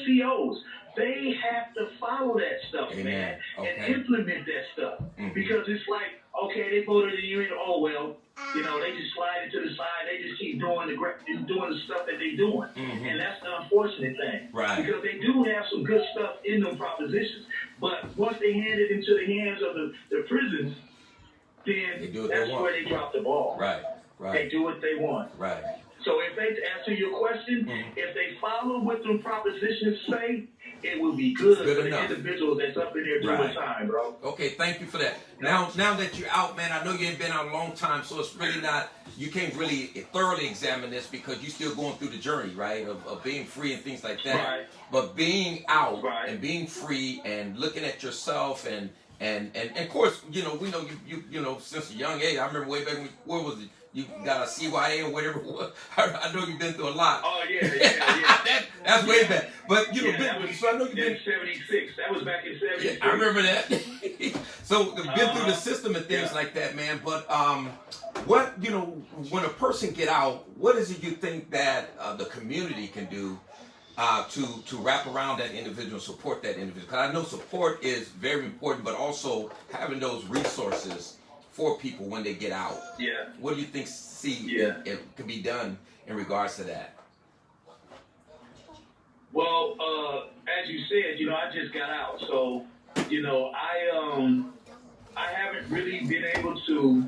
COs, they have to follow that stuff, man, and implement that stuff. Because it's like, okay, they voted you in, oh well, you know, they just slide it to the side, they just keep doing the stuff that they're doing. And that's the unfortunate thing. Because they do have some good stuff in them propositions. But once they hand it into the hands of the prisons, then that's where they drop the ball. They do what they want. So if they, answer your question, if they follow what the propositions say, it will be good for the individual that's up in there doing time, bro. Okay, thank you for that. Now that you're out, man, I know you ain't been out a long time, so it's really not, you can't really thoroughly examine this because you're still going through the journey, right, of being free and things like that. But being out and being free and looking at yourself and of course, you know, we know you know, since a young age. I remember way back when, what was it? you got a CYA or whatever. I know you've been through a lot. Oh yeah. That's way back. But you know, that was, so I know you've been. 76. That was back in 76. Yeah, I remember that. So been through the system and things Yeah. like that, man. But what, you know, when a person get out, what is it you think that the community can do to wrap around that individual, support that individual? Because I know support is very important, but also having those resources for people when they get out. Yeah. What do you think it can be done in regards to that? Well, as you said, you know, I just got out, so you know, I haven't really been able to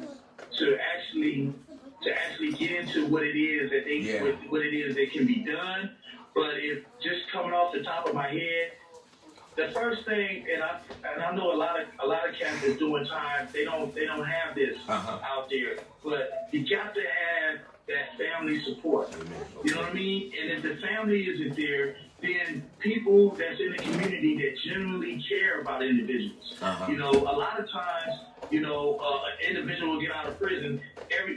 actually get into what it is that what it is that can be done. But if just coming off the top of my head, the first thing, and I know a lot of cats that's doing time, they don't have this out there, but you got to have that family support. You know what I mean? And if the family isn't there, then people that's in the community that genuinely care about individuals. You know, a lot of times, you know, an individual will get out of prison.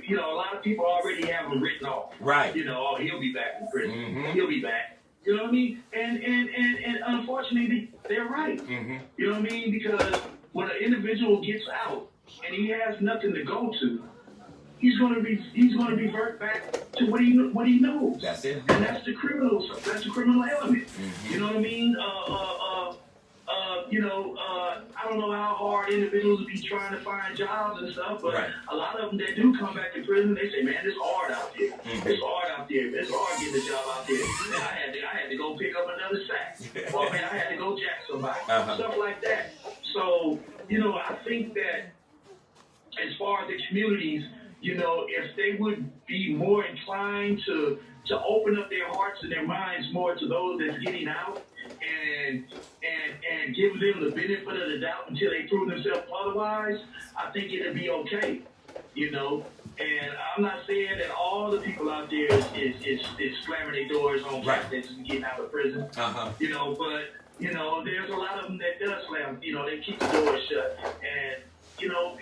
You know, a lot of people already have them written off. Right. You know, oh, he'll be back in prison. He'll be back. You know what I mean? And unfortunately, they're right. You know what I mean? Because when an individual gets out and he has nothing to go to, he's going to revert back to what he knows. That's it. And that's the criminal element. You know what I mean? You know, I don't know how hard individuals will be trying to find jobs and stuff, but a lot of them that do come back to prison, they say, man, it's hard out there. It's hard out there. It's hard getting a job out there. And I had to go pick up another sack. Or, man, I had to go jack somebody. Stuff like that. So, you know, I think that as far as the communities, you know, if they would be more inclined to open up their hearts and their minds more to those that's getting out and give them the benefit of the doubt until they prove themselves otherwise, I think it'll be okay, you know. And I'm not saying that all the people out there is slamming their doors on cats that's getting out of prison, you know, but, you know, there's a lot of them that does slam, you know, they keep the doors shut. And, you know,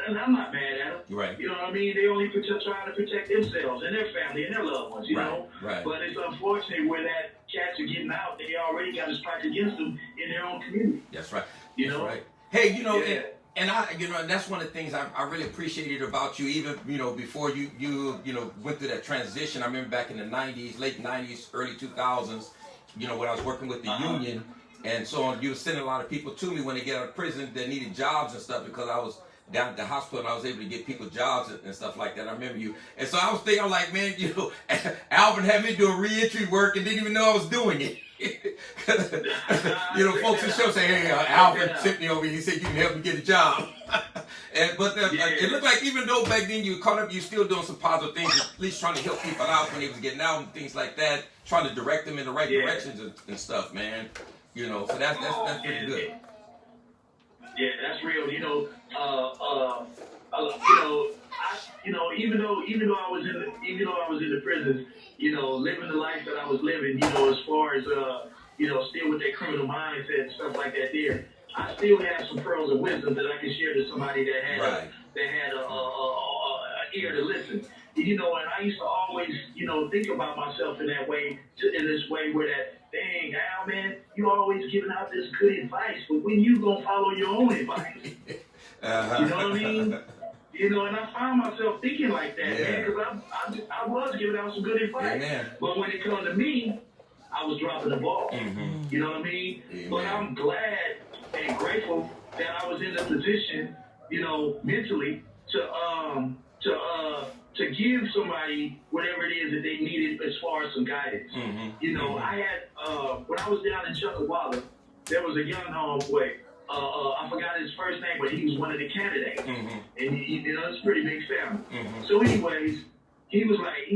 and I'm not mad at them. Right. You know what I mean? They only trying to protect themselves and their family and their loved ones, you know? Right. But it's unfortunate where that cats are getting out, they already got a strike against them in their own community. That's right. You That's know? right. Hey, you know, and I, you know, and that's one of the things I really appreciated about you, even, you know, before you know, went through that transition. I remember back in the 90s, late 90s, early 2000s, you know, when I was working with the union and so on, you were sending a lot of people to me when they get out of prison that needed jobs and stuff, because I was down at the hospital and I was able to get people jobs and stuff like that. I remember you. And so I was thinking, I'm like, man, you know, Alvin had me doing reentry work and didn't even know I was doing it. You know, folks in the show say, hey, Alvin sent me over here. He said you can help me get a job. But it looked like even though back then you were caught up, you were still doing some positive things, at least trying to help people out when they was getting out and things like that, trying to direct them in the right directions and stuff, man. You know, so that's pretty good. Yeah, that's real. You know, even though I was in the prisons, you know, living the life that I was living, you know, as far as you know, still with that criminal mindset and stuff like that, there, I still have some pearls of wisdom that I can share to somebody that had a ear to listen. You know, and I used to always, you know, think about myself in that way, in this way where that, dang, Al, man, you always giving out this good advice, but when you gonna follow your own advice? You know what I mean? You know, and I found myself thinking like that, man, because I was giving out some good advice. But when it comes to me, I was dropping the ball. You know what I mean? But I'm glad and grateful that I was in the position, you know, mentally to give somebody whatever it is that they needed as far as some guidance. You know, I had, when I was down in Chuckawalla, there was a young homeboy, I forgot his first name, but he was one of the candidates. And you know, it's a pretty big family. So anyways, he was like,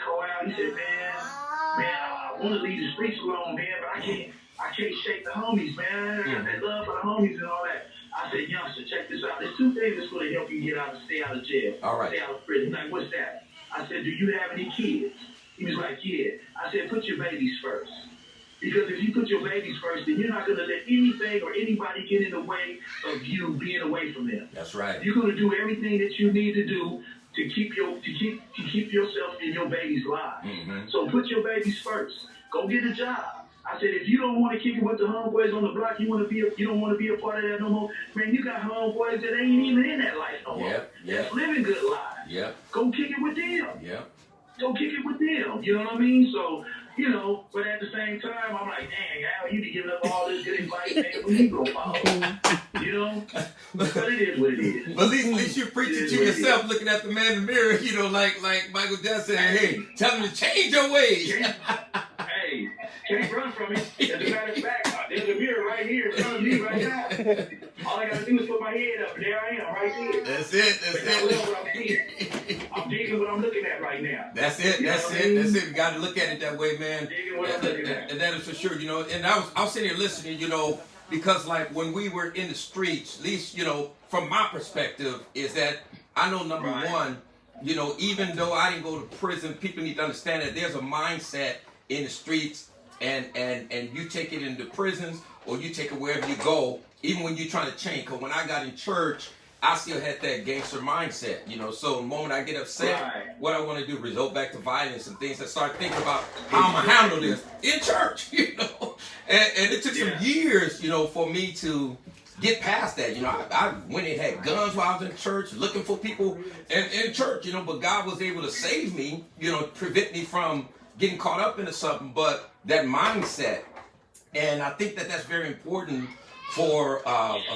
Cole Al, he said, man, I want to leave the streets alone, man, but I can't shake the homies, man. I got that love for the homies and all that. I said, youngster, check this out. There's two things that's going to help you get out and stay out of jail. Stay out of prison. He's like, what's that? I said, do you have any kids? He was like, yeah. I said, put your babies first. Because if you put your babies first, then you're not going to let anything or anybody get in the way of you being away from them. That's right. You're going to do everything that you need to do to keep yourself and your babies' lives. So put your babies first. Go get a job. I said, if you don't want to kick it with the homeboys on the block, you don't want to be a part of that no more. Man, you got homeboys that ain't even in that life no more. That's living good lives. Go kick it with them. Go kick it with them. You know what I mean? So, you know, but at the same time, I'm like, dang, Al, you be giving up all this good advice, man, when you go follow. You know? But it is what it is. But at least you're preaching to yourself, looking at the man in the mirror, you know, like Michael Jackson saying, hey, tell him to change your ways. Hey, can't run from it. As a matter of fact, there's a mirror right here in front of me right now. All I gotta do is put my head up, and there I am, right there. That's it. I love what I'm seeing. I'm digging what I'm looking at right now. That's it. You got to look at it that way, man. Digging what I'm looking at. And that is for sure, you know. And I was sitting here listening, you know, because like when we were in the streets, at least, you know, from my perspective, is that I know number one, you know, even though I didn't go to prison, people need to understand that there's a mindset in the streets, and you take it into prisons or you take it wherever you go, even when you're trying to change. Because when I got in church, I still had that gangster mindset, you know. So the moment I get upset, what I want to do, result back to violence and things. I start thinking about how I'm gonna handle this in church, you know. And it took some years, you know, for me to get past that. You know, I went and had guns while I was in church, looking for people in church, you know. But God was able to save me, you know, prevent me from getting caught up into something. But that mindset, and I think that that's very important for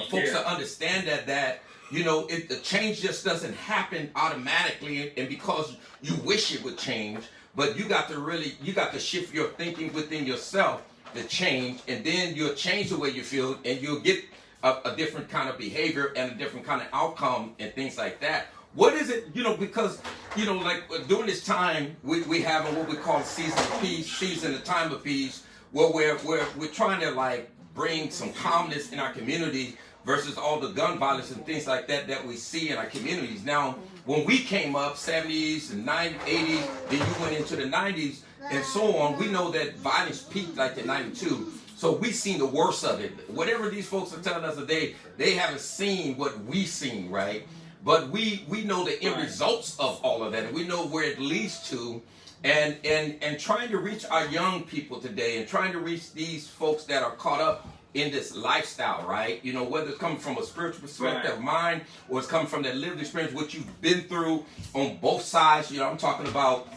folks to understand that you know, the change just doesn't happen automatically and because you wish it would change, but you got to shift your thinking within yourself to change, and then you'll change the way you feel, and you'll get a different kind of behavior and a different kind of outcome and things like that. What is it, you know, because, you know, like during this time, we have what we call season of peace, the time of peace, where we're trying to like bring some calmness in our community versus all the gun violence and things like that we see in our communities. Now, when we came up, 70s and 90s, 80s, then you went into the 90s and so on, we know that violence peaked like in 92. So we've seen the worst of it. Whatever these folks are telling us today, they haven't seen what we've seen, right? But we know the end results of all of that, and we know where it leads to. And trying to reach our young people today and trying to reach these folks that are caught up in this lifestyle, right? You know, whether it's coming from a spiritual perspective of mine or it's coming from that lived experience, what you've been through on both sides. You know, I'm talking about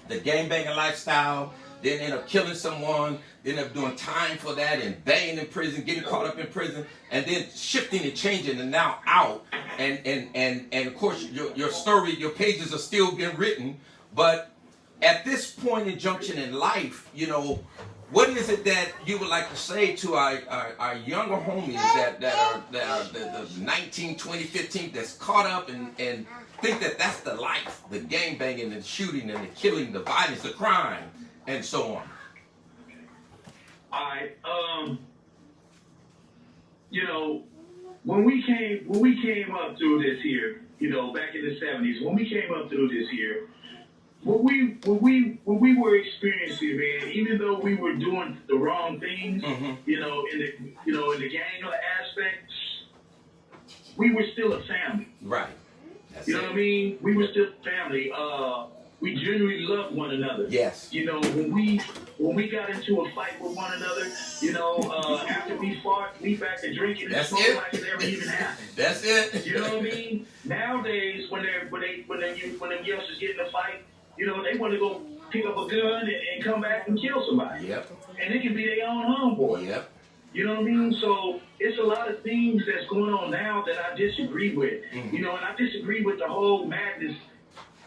the gangbanging lifestyle, then end up killing someone, then end up doing time for that and banging in prison, getting caught up in prison, and then shifting and changing and now out. And of course, your story, your pages are still being written, but at this point in junction in life, you know, what is it that you would like to say to our younger homies that are the 19, 20, 15 that's caught up and think that that's the life, the gang banging and shooting and the killing, the violence, the crime, and so on? All right. You know, when we came up through this here, you know, back in the 70s, when we came up through this here, What we were experiencing, man, even though we were doing the wrong things, you know, in the gang aspect, we were still a family. Right. You know what I mean? We were still family. We genuinely loved one another. Yes. You know, when we got into a fight with one another, you know, after we fought, we back to drinking and smoking like it never even happened. That's it. You know what I mean? Nowadays, when them youngsters get in a fight, you know, they want to go pick up a gun and come back and kill somebody. Yep. And it can be their own homeboy. Yep. You know what I mean? So it's a lot of things that's going on now that I disagree with. You know, and I disagree with the whole madness,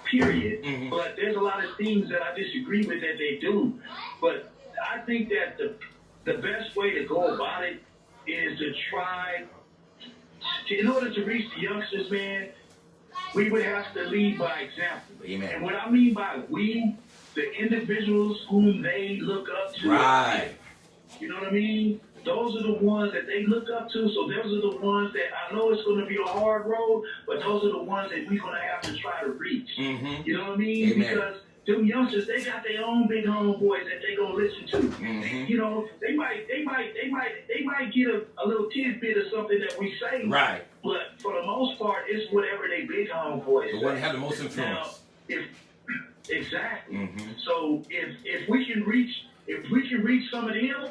period. But there's a lot of things that I disagree with that they do. But I think that the best way to go about it is to try, in order to reach the youngsters, man, we would have to lead by example. Amen. And what I mean by we, the individuals whom they look up to. Right. You know what I mean? Those are the ones that they look up to. So those are the ones that I know it's going to be a hard road, but those are the ones that we're going to have to try to reach. You know what I mean? Amen. Because them youngsters, they got their own big homeboys that they gonna listen to. Mm-hmm. You know, they might get a little tidbit of something that we say. Right. But for the most part, it's whatever they big homeboys say. The one that had the most influence. Now, exactly. Mm-hmm. So if we can reach some of them,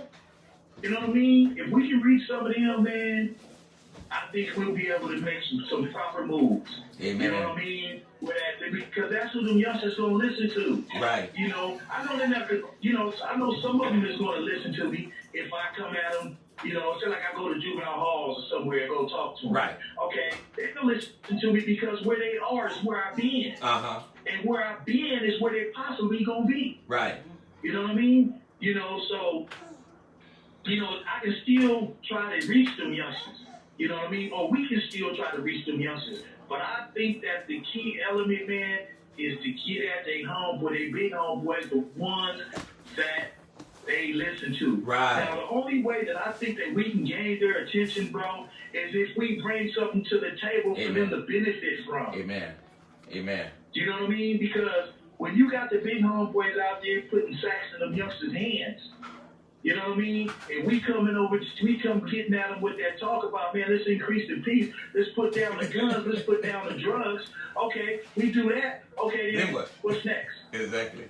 you know what I mean? If we can reach some of them, man, I think we'll be able to make some proper moves. Amen. You know what I mean? Because that's who them youngsters gonna listen to. Right. You know, I know they're not. You know, I know some of them is gonna listen to me if I come at them. You know, say like I go to juvenile halls or somewhere and go talk to them. Right. Okay, they're gonna listen to me because where they are is where I've been. And where I've been is where they possibly gonna be. Right. You know what I mean? You know, so you know, I can still try to reach them youngsters. You know what I mean? Or we can still try to reach them youngsters. But I think that the key element, man, is to get at their homeboy, their big homeboys, the ones that they listen to. Right. Now, the only way that I think that we can gain their attention, bro, is if we bring something to the table for them to benefit from. Amen. Amen. You know what I mean? Because when you got the big homeboys out there putting sacks in them youngsters' hands, you know what I mean? And we come getting at them with that talk about, man, let's increase the peace. Let's put down the guns. Let's put down the drugs. Okay, we do that. Okay, then what's next? Exactly.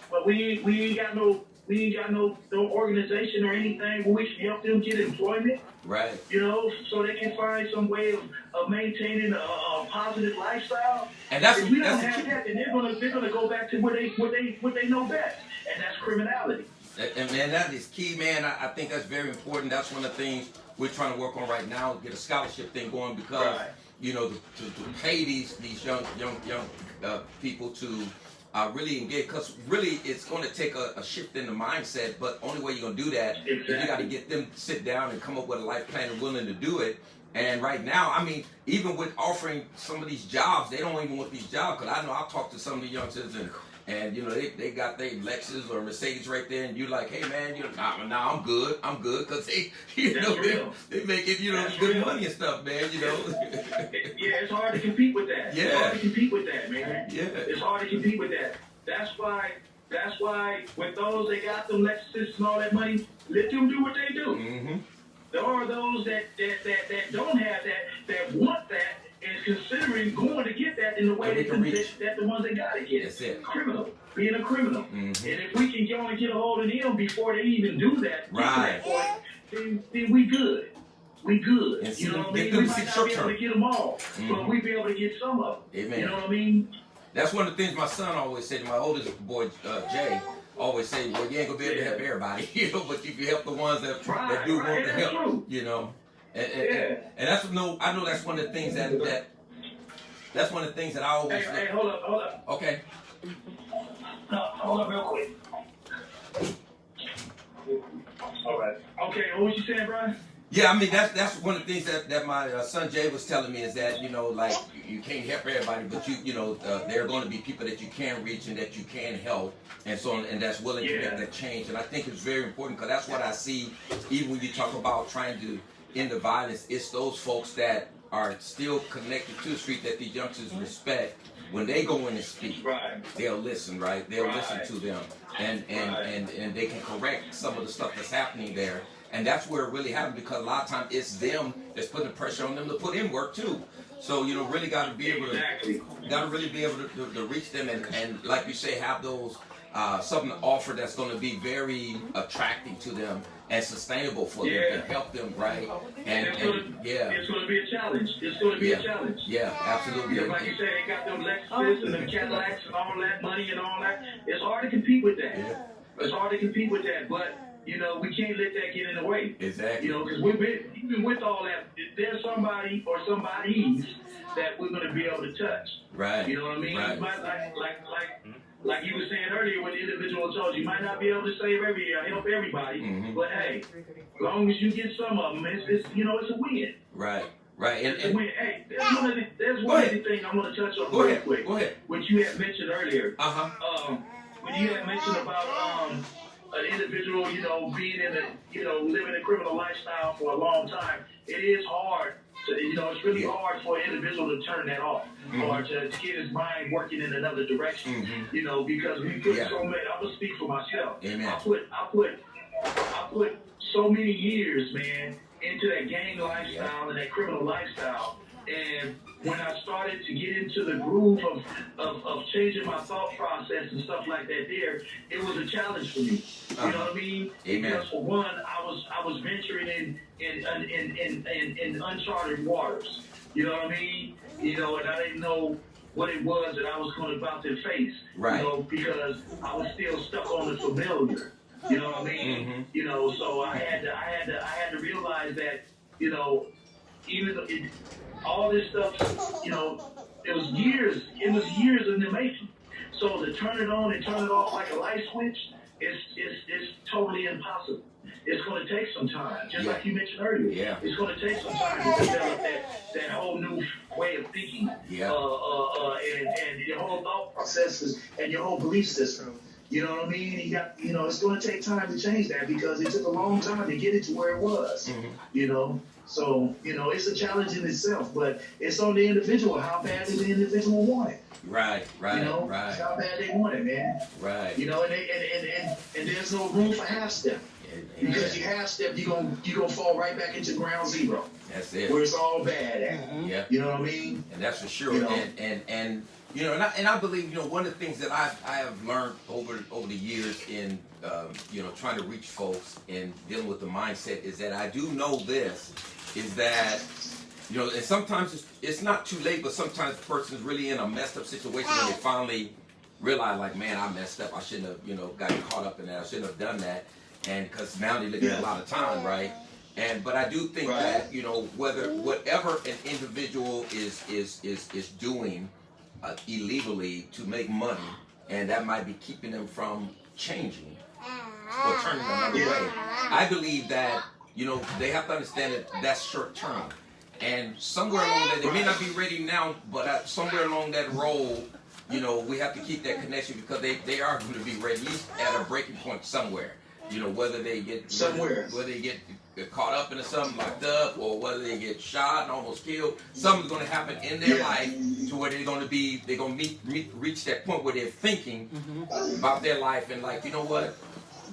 But we ain't got no organization or anything where we can help them get employment. Right. You know, so they can find some way of maintaining a positive lifestyle. And that's if we don't have that, then they're gonna go back to what they know best, and that's criminality. And man, that is key, man. I think that's very important. That's one of the things we're trying to work on right now, get a scholarship thing going because, you know, to pay these young people to really engage. Because really, it's going to take a shift in the mindset. But only way you're going to do that is you got to get them to sit down and come up with a life plan and willing to do it. And right now, I mean, even with offering some of these jobs, they don't even want these jobs. Because I know I've talked to some of the youngsters and you know, they got their Lexus or Mercedes right there, and you're like, hey man, you know, nah, I'm good, because they, you know, they make it, you know, good money and stuff, man, you know. Yeah, it's hard to compete with that. Yeah. It's hard to compete with that, man. Yeah. It's hard to compete with that. That's why with those they got them Lexus and all that money, let them do what they do. Mm-hmm. There are those that don't have that want that, and considering going to get that in the way that the ones that gotta get it. That's it. Criminal. Being a criminal. Mm-hmm. And if we can only get a hold of them before they even do that, right, then we good. We good. And you know what I mean? We might not be able to get them all, but we be able to get some of them. Amen. You know what I mean? That's one of the things my son always said. My oldest boy, Jay, always say, well, you ain't gonna be able to help everybody, you know, but you can help the ones that do want to help, true. you know. And that's I know that's one of the things that's one of the things that I always. Hey, hold up. Okay. No, hold up real quick. All right. Okay, what was you saying, Brian? Yeah, I mean that's one of the things that my son Jay was telling me is that, you know, like you can't help everybody, but you know there are going to be people that you can reach and that you can help, and so on, and that's willing to make that change. And I think it's very important because that's what I see. Even when you talk about trying to end the violence, it's those folks that are still connected to the street that these youngsters respect. When they go in and speak, they'll listen, right? They'll listen to them, and they can correct some of the stuff that's happening there. And that's where it really happens, because a lot of times it's them that's putting pressure on them to put in work too. So you know, really got to be able to reach them and like you say, have those something to offer that's going to be very attractive to them and sustainable for them and help them, right? And it's going to be a challenge. It's going to be a challenge. Yeah, absolutely. Because like you said, they got them Lexus and them Cadillacs and all that money and all that. It's hard to compete with that. Yeah. It's hard to compete with that, but you know, we can't let that get in the way. Exactly. You know, because even with all that, there's somebody or somebodies that we're going to be able to touch. Right. You know what I mean? Right. Like you were saying earlier when the individual told you might not be able to help everybody, but hey, as long as you get some of them, it's a win. Right. Right. It's a win. Hey, there's one of the things I want to touch on real quick. Go ahead. Which you had mentioned earlier. Uh-huh. When you had mentioned about an individual, being living a criminal lifestyle for a long time, it is hard So, it's really hard for an individual to turn that off or to get his mind working in another direction. Because we put so many. I'm gonna speak for myself. Amen. I put so many years, man, into that gang lifestyle and that criminal lifestyle. And when I started to get into the groove of changing my thought process and stuff like that, it was a challenge for me. You know what I mean? Amen. Because for one, I was venturing in uncharted waters. You know what I mean? And I didn't know what it was that I was about to face. Right. Because I was still stuck on the familiar. You know what I mean? So I had to realize that, even all this stuff, it was years in the making. So to turn it on and turn it off like a light switch, it's totally impossible. It's going to take some time, just like you mentioned earlier. Yeah. It's going to take some time to develop that whole new way of thinking, and your whole thought processes and your whole belief system. You know what I mean? You got, it's going to take time to change that because it took a long time to get it to where it was. So, it's a challenge in itself, but it's on the individual. How bad does the individual want it? Right. It's how bad they want it, man. Right. And there's no room for half step. Because you half step, you're gonna fall right back into ground zero. That's it. Where it's all bad at. Yeah. You know what I mean? And that's for sure. And I believe, one of the things that I have learned over the years in trying to reach folks and dealing with the mindset is that I do know this is that and sometimes it's not too late, but sometimes the person is really in a messed up situation when they finally realize, like, man, I messed up. I shouldn't have gotten caught up in that. I shouldn't have done that. And because now they're looking at a lot of time, right? But I do think that whatever an individual is doing illegally to make money, and that might be keeping them from changing or turning another way. I believe that they have to understand that that's short term, and somewhere along that they may not be ready now, but somewhere along that road, we have to keep that connection because they are going to be ready at least at a breaking point somewhere. Whether they get whether they get caught up into something, locked up, or whether they get shot and almost killed, something's going to happen in their life to where they're going to reach that point where they're thinking about their life and like, you know what,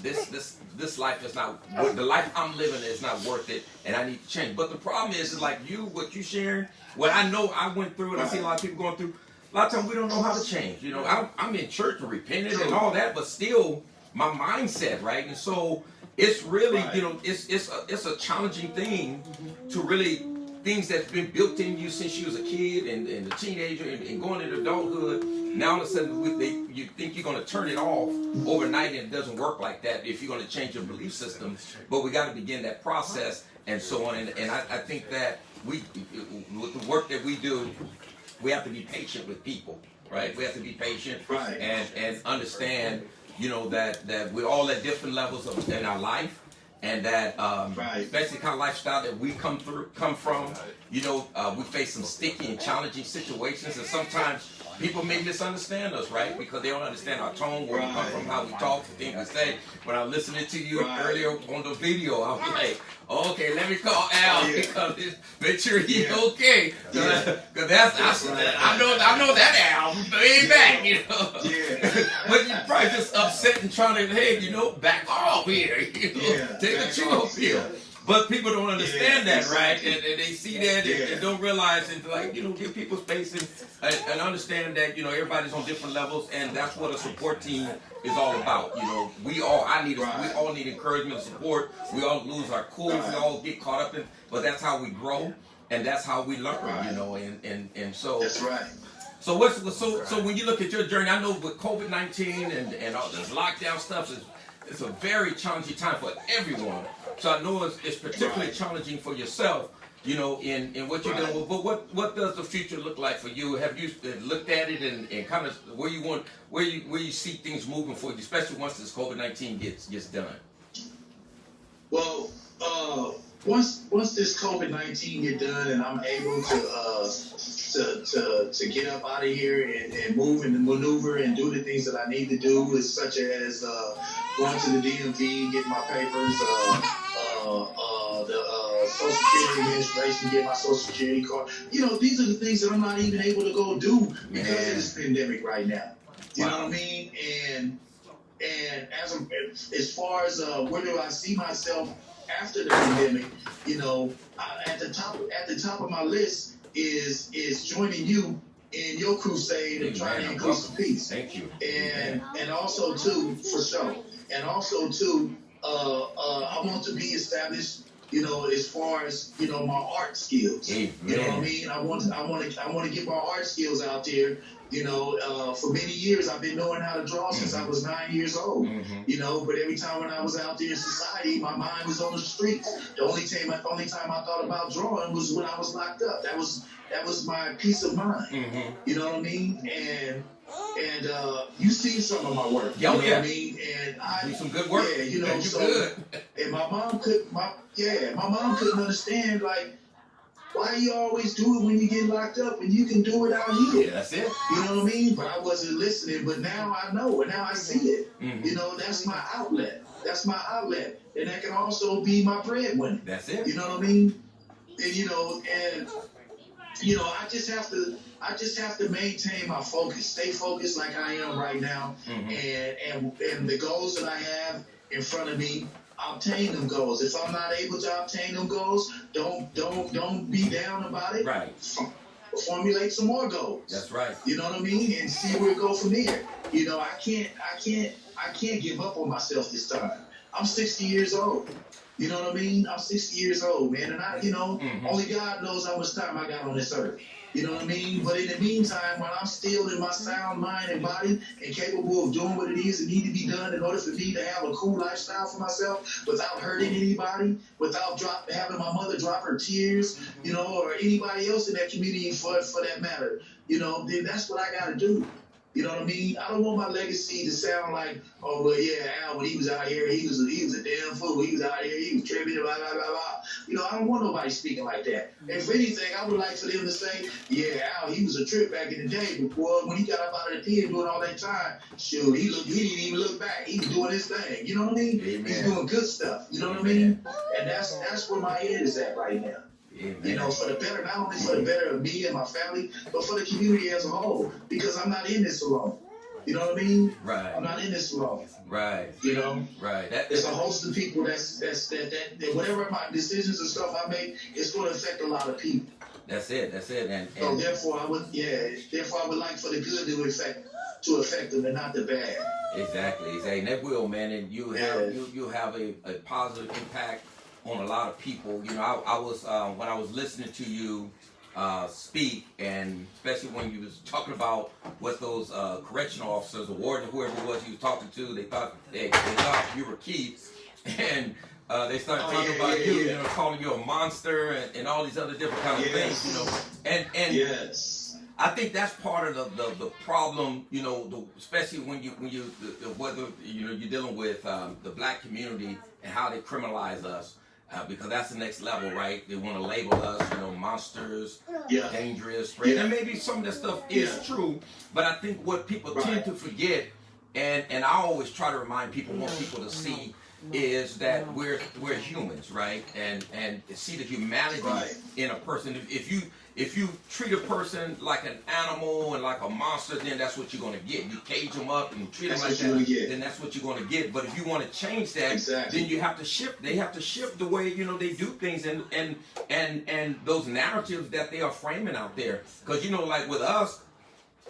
this life is not the life I'm living is not worth it, and I need to change. But the problem is like what you sharing, what I know I went through, and I see a lot of people going through. A lot of times we don't know how to change. I'm in church and repented and all that, but still. My mindset, right? And so it's really, it's a challenging thing to really things that's been built in you since you was a kid and a teenager and going into adulthood. Now all of a sudden you think you're going to turn it off overnight, and it doesn't work like that if you're going to change your belief system. But we got to begin that process and so on. And I think that with the work that we do, we have to be patient with people, right? We have to be patient and understand. That we're all at different levels in our life, and that especially the kind of lifestyle that we come from, we face some sticky and challenging situations, and sometimes people may misunderstand us, right? Because they don't understand our tone, where we come from, how we talk, the things we say. When I was listening to you earlier on the video, I was like, okay, let me call Al because make sure he's okay. Because I know that Al way back, But you're probably just upset and trying to, hey, back off here, take a chill pill. But people don't understand that, right? And they see that and don't realize it. Like, give people space and understand that, everybody's on different levels, and that's what a support team is all about. We all need encouragement and support. We all lose our cool. We all get caught up in, but that's how we grow, and that's how we learn. And so that's right. So when you look at your journey, I know with COVID-19 and all this lockdown stuff, it's a very challenging time for everyone. So I know it's particularly challenging for yourself, in what you're doing. But what does the future look like for you? Have you looked at it and kind of where you see things moving for you, especially once this COVID-19 gets done? Well, once this COVID-19 get done and I'm able to get up out of here and move and maneuver and do the things that I need to do, such as going to the DMV, getting my papers, the Social Security Administration, get my Social Security card. You know, these are the things that I'm not even able to go do because of this pandemic right now. You know what I mean? And as far as where do I see myself after the pandemic, you know, at the top of my list is joining you in your crusade and trying to increase the peace. Thank you. And also too, for sure. And also too, I want to be established, you know, as far as, you know, my art skills. Amen. You know what I mean? I want to get my art skills out there. You know, for many years I've been knowing how to draw since I was 9 years old. You know, but every time when I was out there in society, my mind was on the streets. The only time I thought about drawing was when I was locked up. That was my peace of mind. You know what I mean? And you see some of my work. You know what I mean? And I do some good work. Yeah, you know, so good. And my mom couldn't understand, like, why you always do it when you get locked up and you can do it out here? Yeah, that's it. You know what I mean? But I wasn't listening. But now I know, and now I see it. You know, that's my outlet. That's my outlet, and that can also be my breadwinner. That's it. You know what I mean? And you know, I just have to maintain my focus, stay focused like I am right now, and the goals that I have in front of me. Obtain them goals. If I'm not able to obtain them goals, don't be down about it. Right. Formulate some more goals. That's right. You know what I mean? And see where it goes from there. You know, I can't give up on myself this time. I'm 60 years old. You know what I mean? I'm 60 years old, man, and only God knows how much time I got on this earth. You know what I mean? But in the meantime, when I'm still in my sound mind and body and capable of doing what it is that need to be done in order for me to have a cool lifestyle for myself without hurting anybody, without having my mother drop her tears, you know, or anybody else in that community for that matter, you know, then that's what I got to do. You know what I mean? I don't want my legacy to sound like, oh, well, yeah, Al, when he was out here, he was a damn fool. He was out here, he was tripping, blah, blah, blah, blah. You know, I don't want nobody speaking like that. If anything, I would like for them to say, yeah, Al, he was a trip back in the day, but boy, when he got up out of the pen doing all that time, shoot, he didn't even look back. He was doing his thing. You know what I mean? Amen. He's doing good stuff. You know what I mean? And that's where my head is at right now. Amen. You know, for the better, not only for the better of me and my family, but for the community as a whole, because I'm not in this alone. You know what I mean? Right. I'm not in this alone. Right. You know? Right. There's a host of people that whatever my decisions and stuff I make, it's going to affect a lot of people. That's it. And so therefore I would like for the good to affect them and not the bad. Exactly. And that will, man, and you have a positive impact on a lot of people. You know, I was when I was listening to you speak, and especially when you was talking about what those correctional officers, the warden, whoever it was you was talking to, they thought you were Keith, and they started talking about you, you know, calling you a monster and all these other different kind of things, you know, and yes. I think that's part of the problem, you know, especially when you whether you know you're dealing with the black community and how they criminalize us. Because that's the next level, right? They want to label us, you know, monsters, dangerous, right? And maybe some of that stuff is true, but I think what people tend to forget, and I always try to remind people, want people to see, is that we're humans, right? And see the humanity in a person. If you treat a person like an animal and like a monster, then that's what you're going to get. You cage them up and treat them like that, then that's what you're going to get. But if you want to change that, then you have to shift. They have to shift the way, you know, they do things and those narratives that they are framing out there. Because, you know, like with us,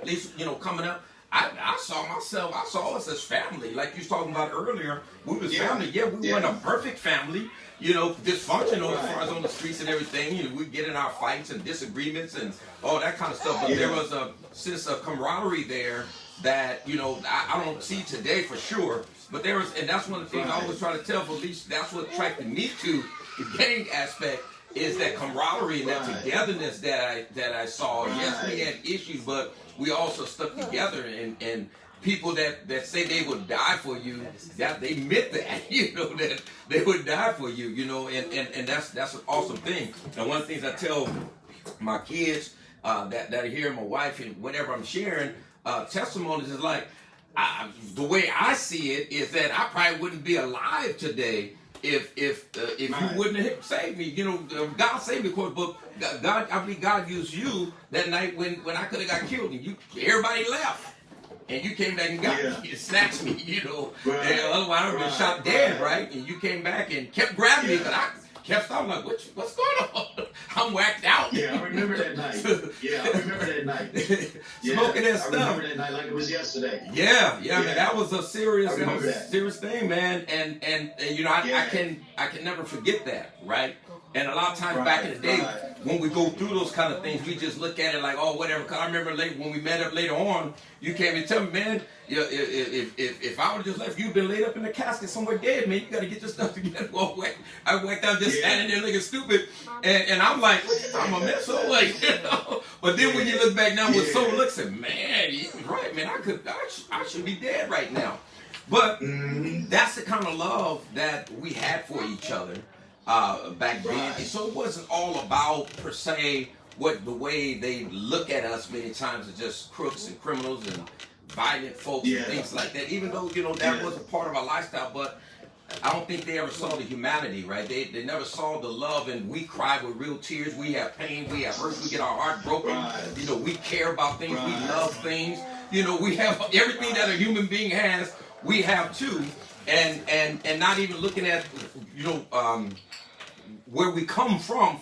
at least, you know, coming up, I saw us as family. Like you was talking about earlier, we was family. Yeah, we weren't a perfect family. You know, dysfunctional as far as on the streets and everything. You know, we get in our fights and disagreements and all that kind of stuff. But there was a sense of camaraderie there that, you know, I don't see today for sure. But there was, and that's one of the things I always try to tell, at least that's what attracted me to the gang aspect, is that camaraderie and that togetherness that I saw. Yes, we had issues, but we also stuck together, and people that say they would die for you, that they meant that, you know, that they would die for you, you know, and that's an awesome thing. And one of the things I tell my kids that are here, my wife, and whenever I'm sharing testimonies, is like, the way I see it is that I probably wouldn't be alive today if you wouldn't have saved me. You know, God saved me, of course, but God, I believe God used you that night when I could have got killed, and everybody left. And you came back and got me, and snatched me, you know. Right. And otherwise I would have been shot dead, right? And you came back and kept grabbing me, but I kept stopping like, what's going on? I'm whacked out. Yeah, I remember that night. I remember that night. Smoking that stuff. I remember that night like it was yesterday. Yeah. Man, that was a serious thing, man. And you know, I can never forget that, right? And a lot of times back in the day, when we go through those kind of things, we just look at it like, oh, whatever. Cause I remember when we met up later on, you came and tell me, man, if I would have just left you, been laid up in the casket somewhere dead, man, you got to get your stuff together. Well, I went down just standing there looking stupid, and I'm like, what you talking about, man? So like, you know. But then when you look back now with soul looks, and man, he was right, man. I should be dead right now. But that's the kind of love that we had for each other. Back then, and so it wasn't all about per se the way they look at us many times as just crooks and criminals and violent folks and things like that. Even though that was a part of our lifestyle, but I don't think they ever saw the humanity, right? They never saw the love, and we cry with real tears. We have pain, we have hurt, we get our heart broken. You know, we care about things, we love things. You know, we have everything that a human being has. We have too, and not even looking at where we come from,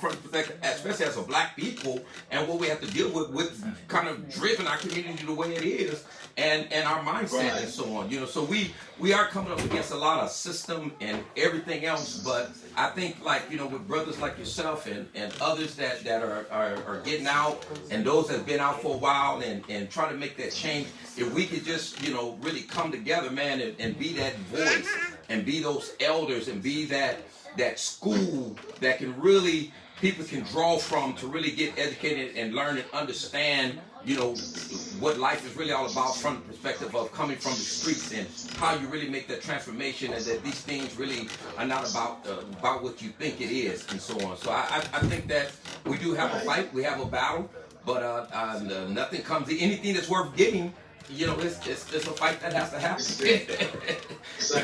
especially as a black people, and what we have to deal with kind of driven our community the way it is, and our mindset and so on. You know, so we are coming up against a lot of system and everything else, but I think with brothers like yourself and others that are getting out, and those that have been out for a while and trying to make that change, if we could just really come together, man, and be that voice and be those elders and be that school that can really people can draw from to really get educated and learn and understand what life is really all about from the perspective of coming from the streets and how you really make that transformation, and that these things really are not about what you think it is and so on. So I think that we do have a fight, we have a battle, but nothing comes, anything that's worth getting, it's a fight that has to happen. It's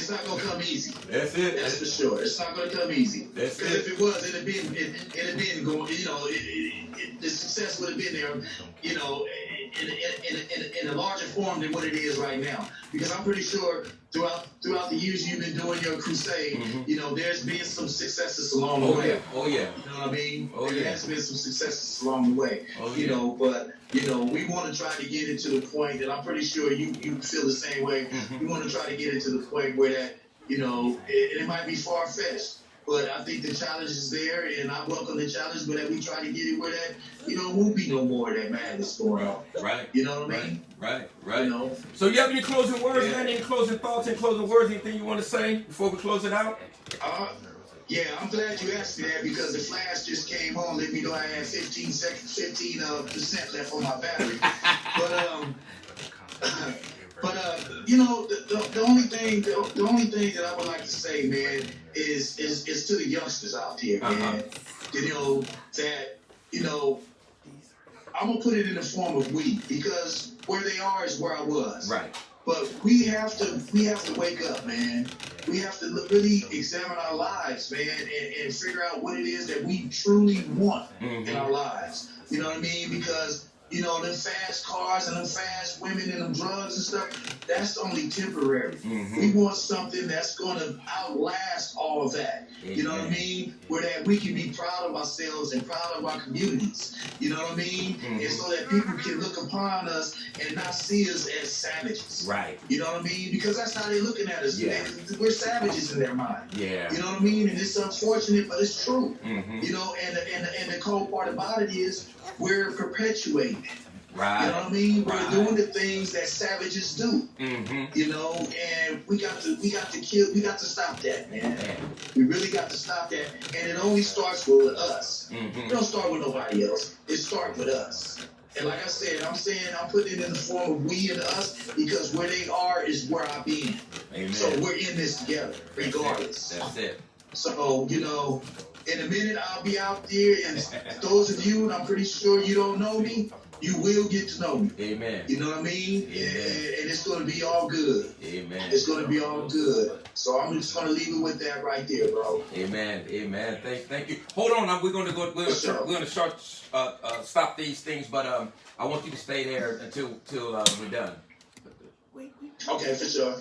not gonna come easy. That's it. That's for sure. It's not gonna come easy. Because if it was, it'd have been going. The success would have been there. In a larger form than what it is right now. Because I'm pretty sure throughout the years you've been doing your crusade, there's been some successes along the way. Oh yeah. You know what I mean? There has been some successes along the way. But we want to try to get it to the point, and I'm pretty sure you feel the same way. We want to try to get it to the point where that it might be far-fetched. But I think the challenge is there, and I welcome the challenge, but that we try to get it where that, won't be no more of that madness going on. Right. You know what I mean? Right. So you have any closing words, man? Any closing thoughts and closing words? Anything you want to say before we close it out? Yeah, I'm glad you asked me that, because the flash just came on, let me know I had 15% left on my battery. The only thing that I would like to say, man, is to the youngsters out here, man. That I'm gonna put it in the form of we, because where they are is where I was. Right. But we have to wake up, man. We have to really examine our lives, man, and figure out what it is that we truly want in our lives. You know what I mean? Because them fast cars and them fast women and them drugs and stuff, that's only temporary. We want something that's going to outlast all of that. You know what I mean? Where that we can be proud of ourselves and proud of our communities. You know what I mean? And so that people can look upon us and not see us as savages. Right. You know what I mean? Because that's how they're looking at us. Yeah. We're savages in their mind. Yeah. You know what I mean? And it's unfortunate, but it's true. And the cold part about it is we're perpetuating it. Right. You know what I mean? We're doing the things that savages do. And we got to stop that, man. We really got to stop that. And it only starts with us. It don't start with nobody else. It starts with us. And like I said, I'm putting it in the form of we and us, because where they are is where I be. So we're in this together, regardless. That's it. So, In a minute, I'll be out there, and those of you, and I'm pretty sure you don't know me, you will get to know me. Amen. You know what I mean? Amen. And it's going to be all good. Amen. It's going to be all good. So I'm just going to leave it with that right there, bro. Amen. Amen. Thank you. Hold on. We're going to go. We're going to stop these things, but I want you to stay there until we're done. Okay, for sure.